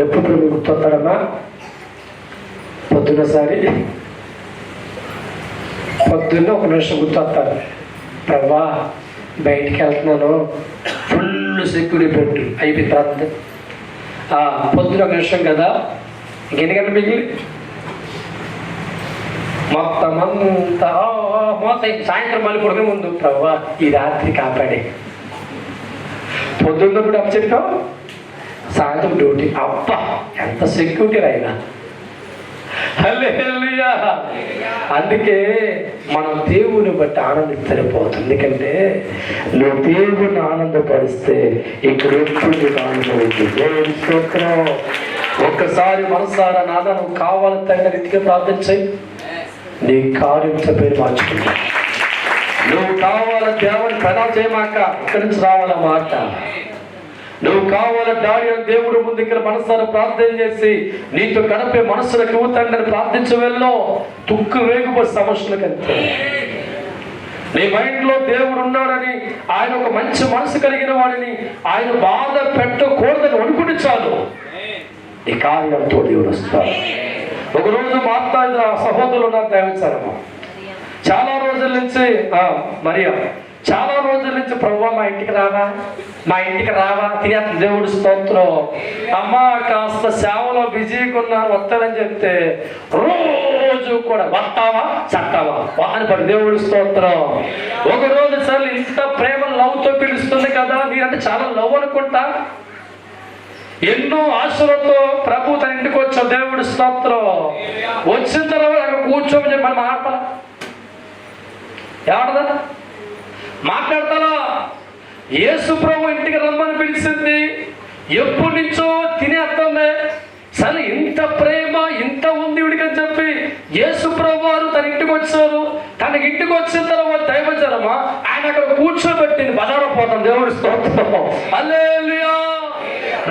ఎప్పుడు మీకు గుర్తొస్తాడమ్మా? పొద్దున్నసారి పొద్దున్న ఒక నిమిషం గుర్తొస్తారు. ప్రభా బయటికి వెళ్తున్నాను, ఫుల్ సెక్యూరిటీ పెట్టు అయిపోయింది తర్వాత. పొద్దున ఒక నిమిషం కదా, ఇంకెన్ని గంటలు మిగిలి మొత్తం అంతా మొత్తం సాయంత్రం మళ్ళీ పడుకునే ముందు ప్రభా ఈ రాత్రి కాపాడే. పొద్దున్న కూడా అప్పు చెప్పాం, సాయంత్రం డ్యూటీ. అబ్బా ఎంత సెక్యూరిటీ అయినా. హల్లెలూయా. అందుకే మనం దేవుని బట్టి ఆనందించలేకపోతుంది. ఎందుకంటే నువ్వు దేవుని ఆనందపరిస్తే ఇక్కడ ఎప్పుడు ఆనందం ఉంటుంది. దేవుని స్తోత్రం. ఒక్కసారి మనసారా నాదా నువ్వు కావాలని తగిన రీతిగా ప్రార్థించాయి, నీ కార్యం పేరు మార్చుకుంటా. నువ్వు కావాలని దేవుని ప్రణాళిక చేయమాక ఇక్కడి నుంచి రావాల మాట. నువ్వు కావాలని డాడీ అని దేవుడు ముందు ఇక్కడ మనసారా ప్రార్థన చేసి నీతో గడిపే మనసులకు యువతండ్రిని ప్రార్థించ వెళ్ళో తుక్కు వేగుపడి సమస్యలకు అంతే. నీ మైండ్లో దేవుడు ఉన్నాడని, ఆయన ఒక మంచి మనసు కలిగిన వాడిని, ఆయన బాధ పెట్టకూడదని అనుకుంటే చాలు ఈ కార్యాలతో దేవుడు వస్తాడు. ఒకరోజు మాట్లాడిన సహోదరులు నాకు దయవించారమ్మా. చాలా రోజుల నుంచి మరియా చాలా రోజుల నుంచి ప్రభు మా ఇంటికి రావా తినే దేవుడు స్తోత్రం. అమ్మ కాస్త సేవలో బిజీగా ఉన్నాను వస్తానని చెప్తే రోజు కూడా వస్తావా చట్టావా అని పడి దేవుడు స్తోత్రం. ఒక రోజు సార్ ఇంత ప్రేమ లవ్తో పిలుస్తుంది కదా, మీరంటే చాలా లవ్ అనుకుంటా. ఎన్నో ఆశలతో ప్రభు తన ఇంటికి వచ్చాం. దేవుడు స్తోత్రం. వచ్చిన తర్వాత అక్కడ కూర్చోమని మనం మాట్లాడాలా ఎవడదా మాట్లాడతారా? యేసు ప్రభు ఇంటికి రమ్మని పిలిచింది. ఎప్పటి నుంచో తినేస్తుంది. సరే ఇంత ప్రేమ ఇంత ఉంది వీడికి అని చెప్పి యేసు ప్రభు వారు తన ఇంటికి వచ్చారు. తనకి ఇంటికి వచ్చిన తర్వాత దైవజనమా ఆయన అక్కడ కూర్చోబెట్టింది. బజారపోతాం. దేవుడి స్తోత్రం. హల్లెలూయా.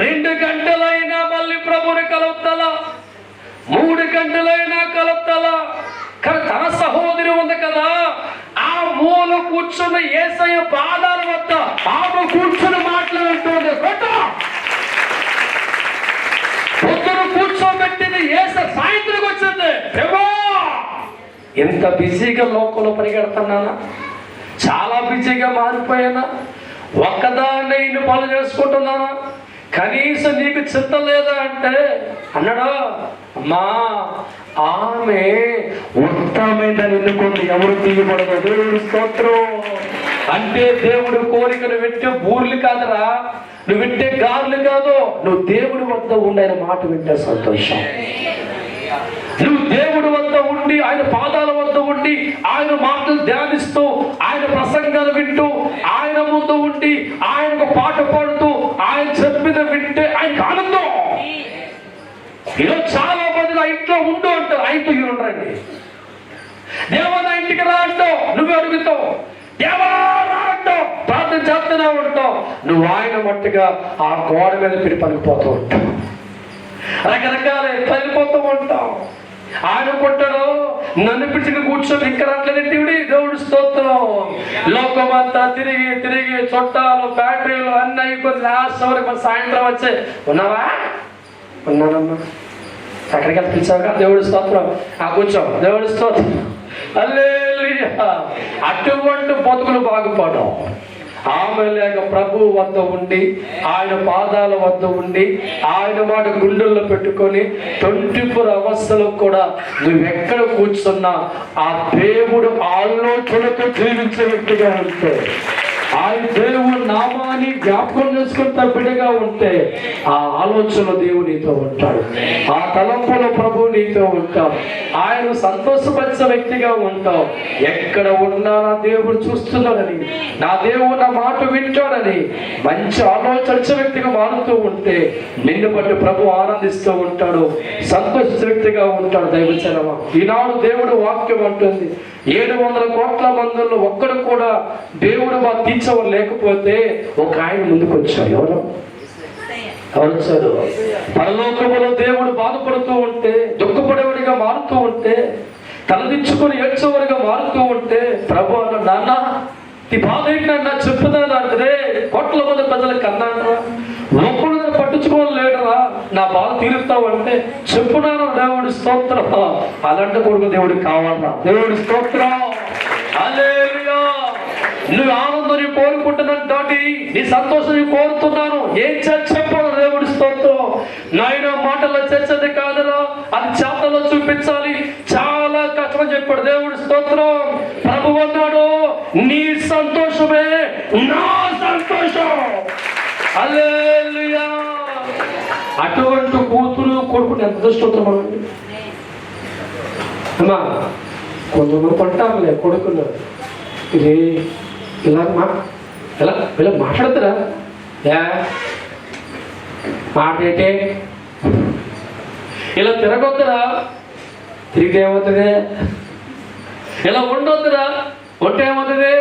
2 గంటలైనా మళ్ళీ ప్రభుని కలుపుతాలా, 3 గంటలైనా కలుపుతాలా. కానీ తన సహోదరి ఉంది కదా, ఆ మూల కూర్చున్న యేసయ్య పాదాల వద్ద ఆమె కూర్చుని మాట్లాడుతుంది. పొద్దున కూర్చోబెట్టింది యేసు సాయంత్రం వచ్చింది. ఎంత బిజీగా లోకంలో పరిగెడుతున్నానా, చాలా బిజీగా మారిపోయానా, ఒక్కదాన్ని ఇన్ని పనులు చేసుకుంటున్నానా, కనీసం నీకు చిత్తం లేదా అంటే అన్నాడా అమ్మా ఆమె ఉత్తమమైనదని ఎన్నుకుంది, ఎవరు తీయబడదు. దేవుడు స్తోత్రం. అంటే దేవుడు కోరికను వింటే బూర్లు కాదురా, నువ్వు వింటే గార్లు కాదు, నువ్వు దేవుడి వద్ద ఉండి ఆయన మాట వింటే సంతోషం. నువ్వు దేవుడి వద్ద ఉండి ఆయన పాదాల వద్ద ఉండి ఆయన మాటలు ధ్యానిస్తూ ఆయన ప్రసంగాలు వింటూ ఆయన ముందు ఉండి ఆయనకు పాట పాడుతూ ఆయన చెప్పిన వింటే ఆయనకు ఆనందం. ఈరోజు చాలా మంది ఆ ఇంట్లో ఉండు అంటారు, ఆయనతో మీరు ఉండరండి. దేవా నా ఇంటికి రా అంటావు, నువ్వు అడుగుతావు. దేవా రా అంటావు, ప్రార్థన చేస్తూనే ఉంటావు. నువ్వు ఆయన మట్టుగా ఆ గోడ మీద పెట్టి పలికిపోతూ ఉంటావు, రకరకాల పలికిపోతూ ఉంటావు. ఆయన కొట్టాడు నన్ను పిలిచి కూర్చొని ఇంకా రావట్లేదేవిడి. దేవుడు స్తోత్రం. లోకమంతా తిరిగి తిరిగి చుట్టాలు ఫ్యాక్టరీలు అన్నీ అయిపోయి లాస్ట్ వరకు సాయంత్రం వచ్చే ఉన్నావా? ఉన్నానమ్మా. అక్కడికి వెళ్ళి పిలిచాక దేవుడు స్తోత్రం. కూర్చో. దేవుడు స్తోత్రం. హల్లెలూయా. అటువంటి బతుకులు బాగుపడడం. ఆమె లేక ప్రభు వద్ద ఉండి ఆయన పాదాల వద్ద ఉండి ఆయన మాట గుండెల్లో పెట్టుకొని 24 అవస్థలకు కూడా నువ్వెక్కడ కూర్చున్నా ఆ దేవుడు ఆలోచనతో జీవించే వ్యక్తిగా ఉంటే, ఆయన దేవుడు నామాన్ని జ్ఞాపకం చేసుకున్న బిడ్డగా ఉంటే ఆ ఆలోచన దేవుడు నీతో ఉంటాడు, ఆ తలంపులో ప్రభు నీతో ఉంటావు, ఆయన సంతోషపరిచే వ్యక్తిగా ఉంటావు. ఎక్కడ ఉన్నా నా దేవుడు చూస్తున్నాడని, నా దేవుడు నా మాట వింటాడని మంచి ఆలోచన వ్యక్తిగా మారుతూ ఉంటే నిన్ను బట్టి ప్రభు ఆనందిస్తూ ఉంటాడు, సంతోషించే వ్యక్తిగా ఉంటాడు. దైవజనమా, ఈనాడు దేవుడు వాక్యం అంటుంది 700 కోట్ల మందుల్లో ఒక్కడు కూడా దేవుడు మా తీర్చవరు లేకపోతే ఒక ఆయన ముందుకు వచ్చాడు. ఎవరు వచ్చారు? పరలోకములో దేవుడు బాధపడుతూ ఉంటే, దుఃఖపడేవాడిగా మారుతూ ఉంటే, తలదించుకొని ఏడ్చేవాడిగా మారుతూ ఉంటే ప్రభు అన్న నాన్న ఈ బాధ ఏంటన్నా చెప్పుదా అంటే కోట్ల మంది ప్రజలకు అన్నాను ఒక్కడు పట్టించుకోలేడురా, నా బాధ తీరుస్తావు అంటే చెప్పున్నాను. దేవుడి స్తోత్రం. అలాంటి కొడుకు దేవుడికి కావాలరా. దేవుడి స్తోత్రం. హల్లెలూయా. నువ్వు ఆనందం కోరుకుంటున్నాను దాటి నీ సంతోషం కోరుతున్నాను. ఏం చెప్పాలి? దేవుడి స్తోత్రం. నాయన మాటల్లో చేసేది కాదురా, అది చేతల్లో చూపించాలి. చాలా కష్టం చెప్పాడు. దేవుడి స్తోత్రం. ప్రభు అన్నాడు, నీ సంతోషమే నా సంతోషం. హల్లెలూయా. అటువంటి కూతురు కొడుకుని ఎంత దుష్టం అండి. అమ్మా కొంతమంది పంటారులే కొడుకులు, ఇది ఇలా ఇలా మాట్లాడతారా? మాట ఏంటే ఇలా తిరగొద్దురా, తిరిగితే ఏమవుతుంది? ఇలా ఉండొద్దురా, ఉంటే ఏమవుతుంది?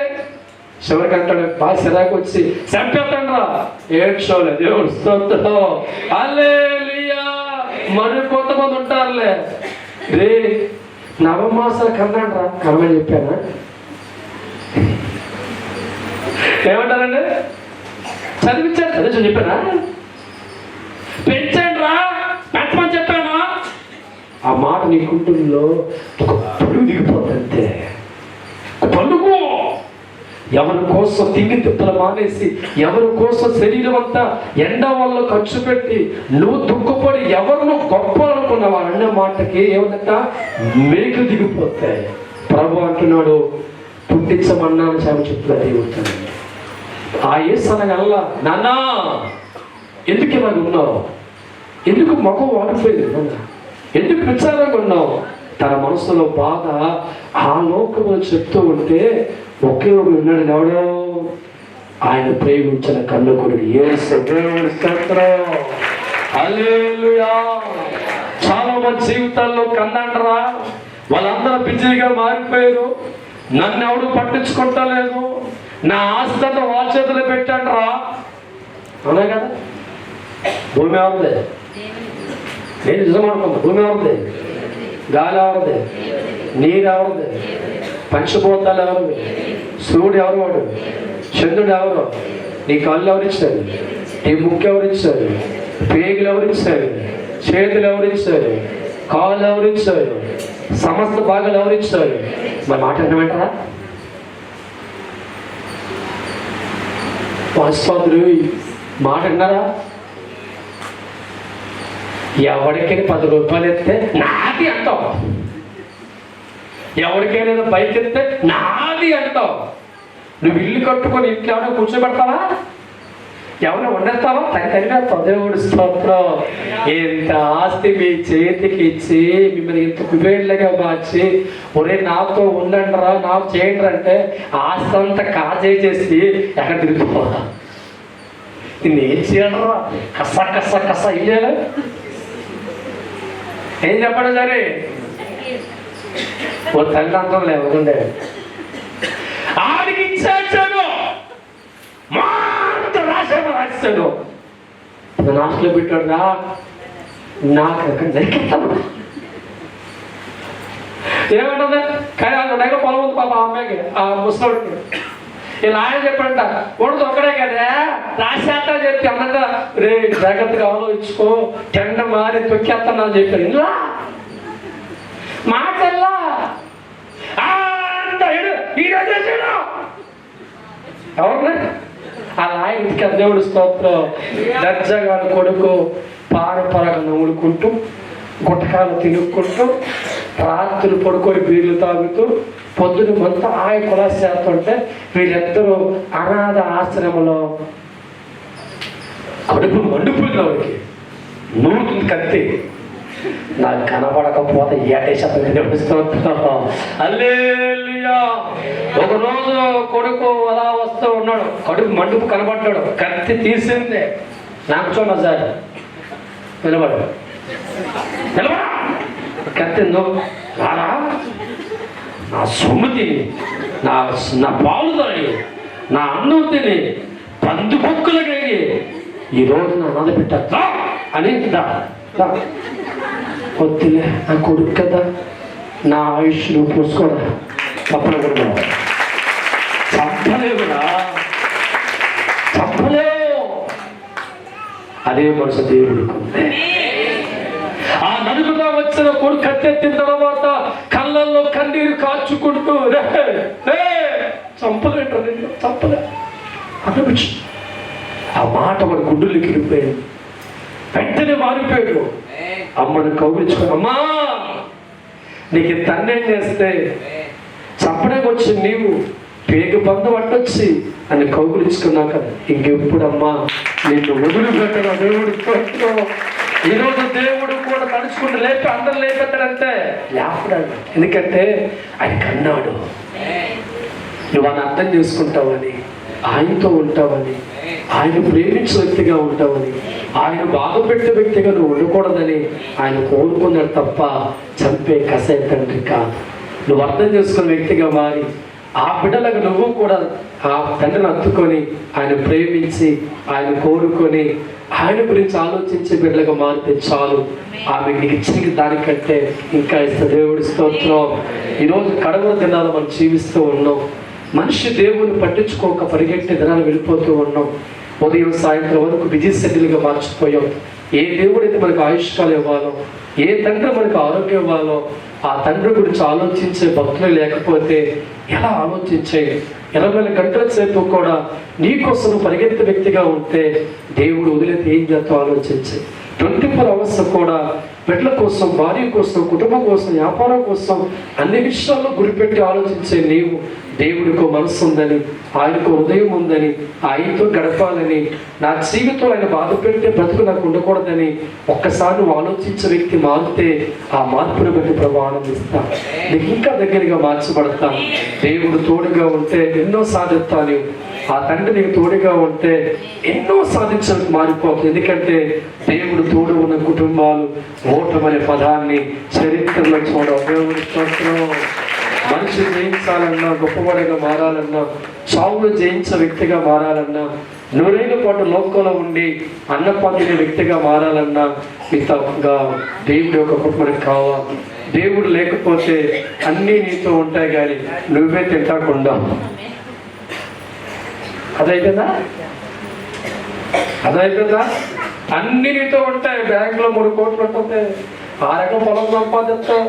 చివరికి అంటాడు, బాగా సిరాకు వచ్చి చంపేస్తాడు రా. ఏడ్చోలే. దేవుడు స్తోత్రం. హల్లెలూయా. మరి కొంతమంది ఉంటారులే, రే నవమాసాలు కన్నాడు రా, కనమని చెప్పానా? ఏమంటారండి? చదివించాను కదా చెప్పానా? పెంచండి రా, పెంచమని చెప్పానా? ఆ మాట నీ కుటుంబంలో పడుగు దిగిపోతుంటే పడుకో. ఎవరి కోసం తిండి తిప్పలు మానేసి, ఎవరి కోసం శరీరం అంతా ఎండ వల్ల ఖర్చు పెట్టి నువ్వు దుఃఖపడి ఎవరినో గొప్ప అనుకున్నావు అన్న మాటకి ఏమంట మేకు దిగిపోతాయి. ప్రభు అంటున్నాడు, పుట్టించమన్నాను చాలా చెప్తున్నా దేవుడు. ఆ యేసు అనగల్లా, నాన్నా ఎందుకు ఇలాగ ఉన్నావు? ఎందుకు ముఖం వాడిపోయింది? ఎందుకు విచారంగా ఉన్నావు? తన మనసులో బాధ ఆ లోకములు చెప్తూ ఉంటే ఒకే ఒకడు ఉన్నాడు. ఎవడో? ఆయన ప్రేమించిన కన్నుకుడు యేసు. దేవుడి స్తోత్రం. హల్లెలూయా. చాలా మంది జీవితాల్లో కన్నంటరా, వాళ్ళందరూ బిజీగా మారిపోయారు. నన్ను ఎవడు పట్టించుకుంటలేదు, నా ఆస్తంతా వాళ్ళ చేతులు పెట్టండిరా. అవునా కదా? భూమి ఎవరిదే? నేను నిజం అనుకుంటా. భూమి ఎవరిదే? గాలి ఎవరిదే? నీరు ఎవరిదే? పంచభూతాలు ఎవరు? సూర్యుడు ఎవరు? వాడు చంద్రుడు ఎవరు? నీ కళ్ళు ఎవరిచ్చారు? నీ ముక్కు ఎవరిచ్చారు? పేగులు ఎవరిచ్చారు? చేతులు ఎవరిచ్చారు? కాళ్ళు ఎవరిచ్చారు? సమస్త భాగాలు ఎవరిచ్చారు? మరి మాట వింటారా? వాస్తవాలు మాట విన్నారా? ఎవరికైనా 10 రూపాయలు ఎత్తే నాది అంటావు, ఎవరికైనా బైక్ ఎత్తే నాది అంటావు. నువ్వు ఇల్లు కట్టుకొని ఇంట్లో ఎవరైనా కూర్చోబెడతావా? ఎవరైనా వండేస్తావా? తగిలేస్తావు. దేవుడి స్తోత్రం. ఎంత ఆస్తి మీ చేతికి ఇచ్చి మిమ్మల్ని ఇంత కుబేళ్ళగా మార్చి, ఒరే నాతో ఉండండిరా, నాకు చేయండి అంటే ఆస్తి అంతా కాజేసేసి ఎక్కడ తిరుగుతావా? నిన్ను ఏం చేయాలరా? కస ఇయ్యాలి. ఏం చెప్పడం సరే? ఓ తల్లి అంతం లేకుండే ఆడికి ఇచ్చాడు, రాశాడు, నాశలో పెట్టాడు రా. నాకు అక్కడ దరికెత్తాడు. ఏమంటుంది? కానీ అక్కడ దగ్గర పొలం ఉంది పాప ఆ అమ్మాయికి, ఆ ముసలాడికి. ఇలా ఆయన చెప్పంట, ఉండదు ఒక్కడే కదా రాసేస్తా చెప్పి అన్నదా, రే జాగ్రత్తగా ఆలోచించుకో, టెండ మారి తొక్కేస్తాను అని చెప్పాను. ఇలా మాటల్లా ఎవరు? అలా ఆయనకి దేవుడి స్తోత్రం. దర్జాగా కొడుకు పారపరగా నవ్వులుకుంటూ, గుట్టకాలు తినుక్కుంటూ, రాత్రులు పడుకొని బీర్లు తాగుతూ, పొద్దున మొత్తం ఆయన కులాస చేస్తుంటే వీళ్ళిద్దరూ అనాథ ఆశ్రమంలో కడుపు మండిపోయింది. వాడికి నూరుతుంది కత్తి. నాకు కనపడకపోతే ఏటేసేతని నడుస్తున్నాం. హల్లెలూయా. ఒకరోజు కొడుకు అలా వస్తూ ఉన్నాడు, కడుపు మండుపు కనబడ్డాడు, కత్తి తీసింది. నాకు చూడ సార్ నిలబడు, కత్తి రారా, నా సొమ్ము తిని, నా పాలు తాగి, నా అన్నం తిని, పంది కుక్కలు కడిగి ఈరోజు నా అన్నది పెట్టా అని వద్దులే, నా కొడుకు కదా, నా ఆయుష్ నువ్వు పోసుకోడా, తప్పకుండా చంపలేవురా, చంపలేవు. అదే మనసు దేవుడికి ఉంది. ఆ నలుగుతా వచ్చిన కొడుకు కత్తెత్తిన తర్వాత కళ్ళల్లో కన్నీరు కాచుకుంటూ చంపలేంటారు, నేను చంపలే అనిపించు. ఆ మాట మన గుడ్డులకి వెళ్ళిపోయింది. వెంటనే మారిపోయాడు. అమ్మను కౌగిలించుకో, అమ్మా నీకు తన్నేం చేస్తే చంపడానికి వచ్చి నీవు పేగు బంధం అట్టొచ్చి అని కౌగులించుకున్నాక ఇంకెప్పుడమ్మా నిన్ను వదిలిపెట్టను దేవుడు. ఈరోజు దేవుడు కూడా తలుచుకుంటూ లేపి అందరు లేపెట్టాడంటే లేపడాడు. ఎందుకంటే ఆయన కన్నాడు. నువ్వు అని అర్థం చేసుకుంటావని, ఆయనతో ఉంటావని, ఆయన ప్రేమించే వ్యక్తిగా ఉంటావని, ఆయన బాధపెట్టే వ్యక్తిగా నువ్వు ఉండకూడదని ఆయన కోరుకున్నాడు తప్ప చంపే కసే తండ్రి కాదు. నువ్వు అర్థం చేసుకున్న వ్యక్తిగా మారి ఆ బిడ్డలకు నువ్వు కూడా ఆ తండ్రిని హత్తుకొని ఆయన ప్రేమించి ఆయన కోరుకొని ఆయన గురించి ఆలోచించే బిడ్డలుగా మారితే చాలు. ఆమె నీకు ఇచ్చిన దానికంటే ఇంకా ఇస్తే దేవుడి స్తోత్రం. ఈరోజు కడవర దినాలు మనం జీవిస్తూ ఉన్నాం. మనిషి దేవుని పట్టించుకోక పరిగెట్టే దినాలు వెళ్ళిపోతూ ఉన్నాం. ఉదయం సాయంత్రం వరకు బిజీ షెడ్యూల్గా మార్చిపోయాం. ఏ దేవుడైతే మనకు ఆయుష్కాలు ఇవ్వాలో, ఏ తండ్రి మనకు ఆరోగ్యం ఇవ్వాలో ఆ తండ్రి గురించి ఆలోచించే భక్తులు లేకపోతే ఎలా ఆలోచించే 24 గంటల సేపు కూడా నీకోసం పరిగెత్తే వ్యక్తిగా ఉంటే దేవుడు వదిలేతే ఏం చేస్తావు ఆలోచించే. 24 అవర్స్ కూడా బిడ్డల కోసం, భార్య కోసం, కుటుంబం కోసం, వ్యాపారం కోసం అన్ని విషయాల్లో గురిపెట్టి ఆలోచించే నీవు దేవుడికి మనసు ఉందని, ఆయనకు హృదయం ఉందని, ఆయనతో గడపాలని, నా జీవితంలో ఆయన బాధ పెట్టే బ్రతుకు నాకు ఉండకూడదని ఒక్కసారి నువ్వు ఆలోచించే వ్యక్తి మారితే ఆ మార్పును బట్టి ప్రభు ఆనందిస్తా. నీకు ఇంకా దగ్గరగా మార్చబడతా. దేవుడు తోడుగా ఉంటే ఎన్నో సాధిస్తాను. ఆ తండ్రి నీకు తోడుగా ఉంటే ఎన్నో సాధించడానికి మారిపోతుంది. ఎందుకంటే దేవుడు తోడు ఉన్న కుటుంబాలు ఓటమనే పదాన్ని చరిత్రలో చూడవు. దేవుడి స్తోత్రం. మనిషి జయించాలన్నా, గొప్పవాడిగా మారాలన్నా, చావును జయించే వ్యక్తిగా మారాలన్నా, నూరేళ్ళ పాటు లోకంలో ఉండి అన్నపాతిన వ్యక్తిగా మారాలన్నా ఇంతగా దేవుడి యొక్క కృప మనకు కావాలి. దేవుడు లేకపోతే అన్నీ నీతో ఉంటాయి కానీ నువ్వే తింటాకుండా. అదైపోయిందా? అన్ని నీతో ఉంటాయి. బ్యాంకులో 3 కోట్లు ఉంటుంది, 6 ఎకరం పొలం సంపాదిస్తావు,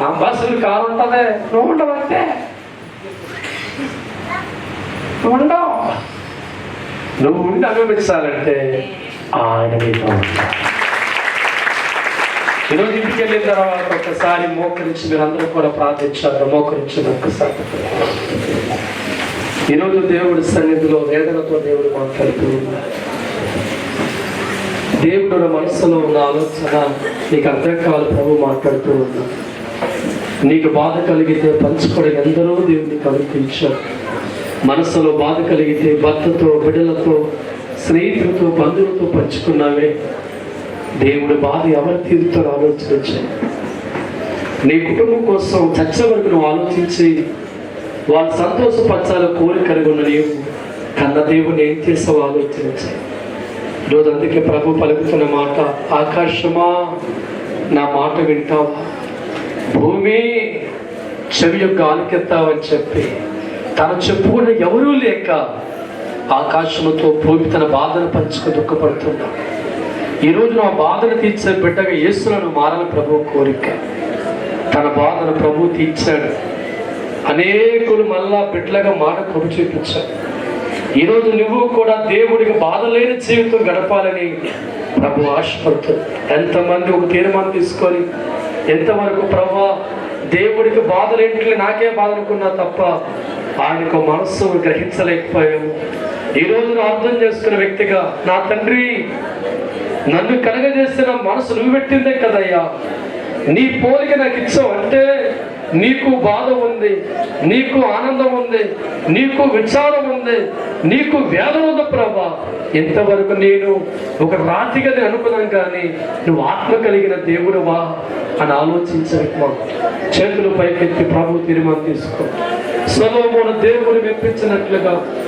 అంబాసిడర్ కారు ఉంటుంది, నువ్వు ఉండవంటే ఉండవు. నువ్వు ఉండి అనుభవించాలంటే ఆయన నీతో ఉంటాడు. ఈరోజు ఇంటికి వెళ్ళిన తర్వాత ఒకసారి మోకరించి మీరందరూ కూడా ప్రార్థించారు. మోకరించి ఒక్కసారి ఈరోజు దేవుడి సన్నిధిలో వేదనతో దేవుడు మాట్లాడుతూ ఉన్నాడు. దేవుడు మనసులో ఉన్న ఆలోచన నీకు అర్థం కావాలి. ప్రభు మాట్లాడుతూ ఉన్నాడు. నీకు బాధ కలిగితే పంచుకోవడం ఎందరో దేవుడిని కల్పించారు. మనసులో బాధ కలిగితే భర్తతో, బిడ్డలతో, స్నేహితులతో, బంధువులతో పంచుకున్నావే. దేవుడి బాధ ఎవరు తీరుతారో ఆలోచించాయి. నీ కుటుంబం కోసం చచ్చే వరకు నువ్వు ఆలోచించి వాళ్ళు సంతోషపరచాల కోరిక కలిగి ఉన్న నీవు కన్న దేవుని ఏం చేసావు ఆలోచించాయి. ఈరోజు అందుకే ప్రభు పలుకుతున్న మాట, ఆకాశమా నా మాట వింటావా, భూమి చెవి యొక్క ఆలకెత్తావని చెప్పి తను చెప్పుకున్న ఎవరూ లేక ఆకాశముతో భూమి తన బాధను పంచుకు దుఃఖపడుతున్నా. ఈరోజు నా బాధను తీర్చే బిడ్డగా యేసులను మారాలి ప్రభు కోరిక. తన బాధను ప్రభు తీర్చాడు. అనేకులు మళ్ళా బిడ్డలుగా మాట కొడు చూపించాడు. ఈరోజు నువ్వు కూడా దేవుడికి బాధ లేని జీవితం గడపాలని ప్రభు ఆశపడుతుంది. ఎంతమంది ఒక తీర్మానం తీసుకొని ఎంతవరకు ప్రభు దేవుడికి బాధలేంటి నాకే బాధ అనుకున్నా తప్ప ఆయనకు మనస్సు గ్రహించలేకపోయాము. ఈరోజు నువ్వు అర్థం చేసుకున్న వ్యక్తిగా, నా తండ్రి నన్ను కలగజేసిన మనసు నువ్వు పెట్టిందే కదయ్యా, నీ పోలిక నాకు ఇచ్చావు అంటే నీకు బాధ ఉంది, నీకు ఆనందం ఉంది, నీకు విచారం ఉంది, నీకు వేదన ఉంది ప్రభా. ఇంతవరకు నేను ఒక రాతిగది అనుకున్నాను కానీ నువ్వు ఆత్మ కలిగిన దేవుడువా అని ఆలోచించకు. చేతులు పైకెత్తి ప్రభు తీర్మానం తీసుకో. సొలొమోను దేవుని మెప్పించినట్లుగా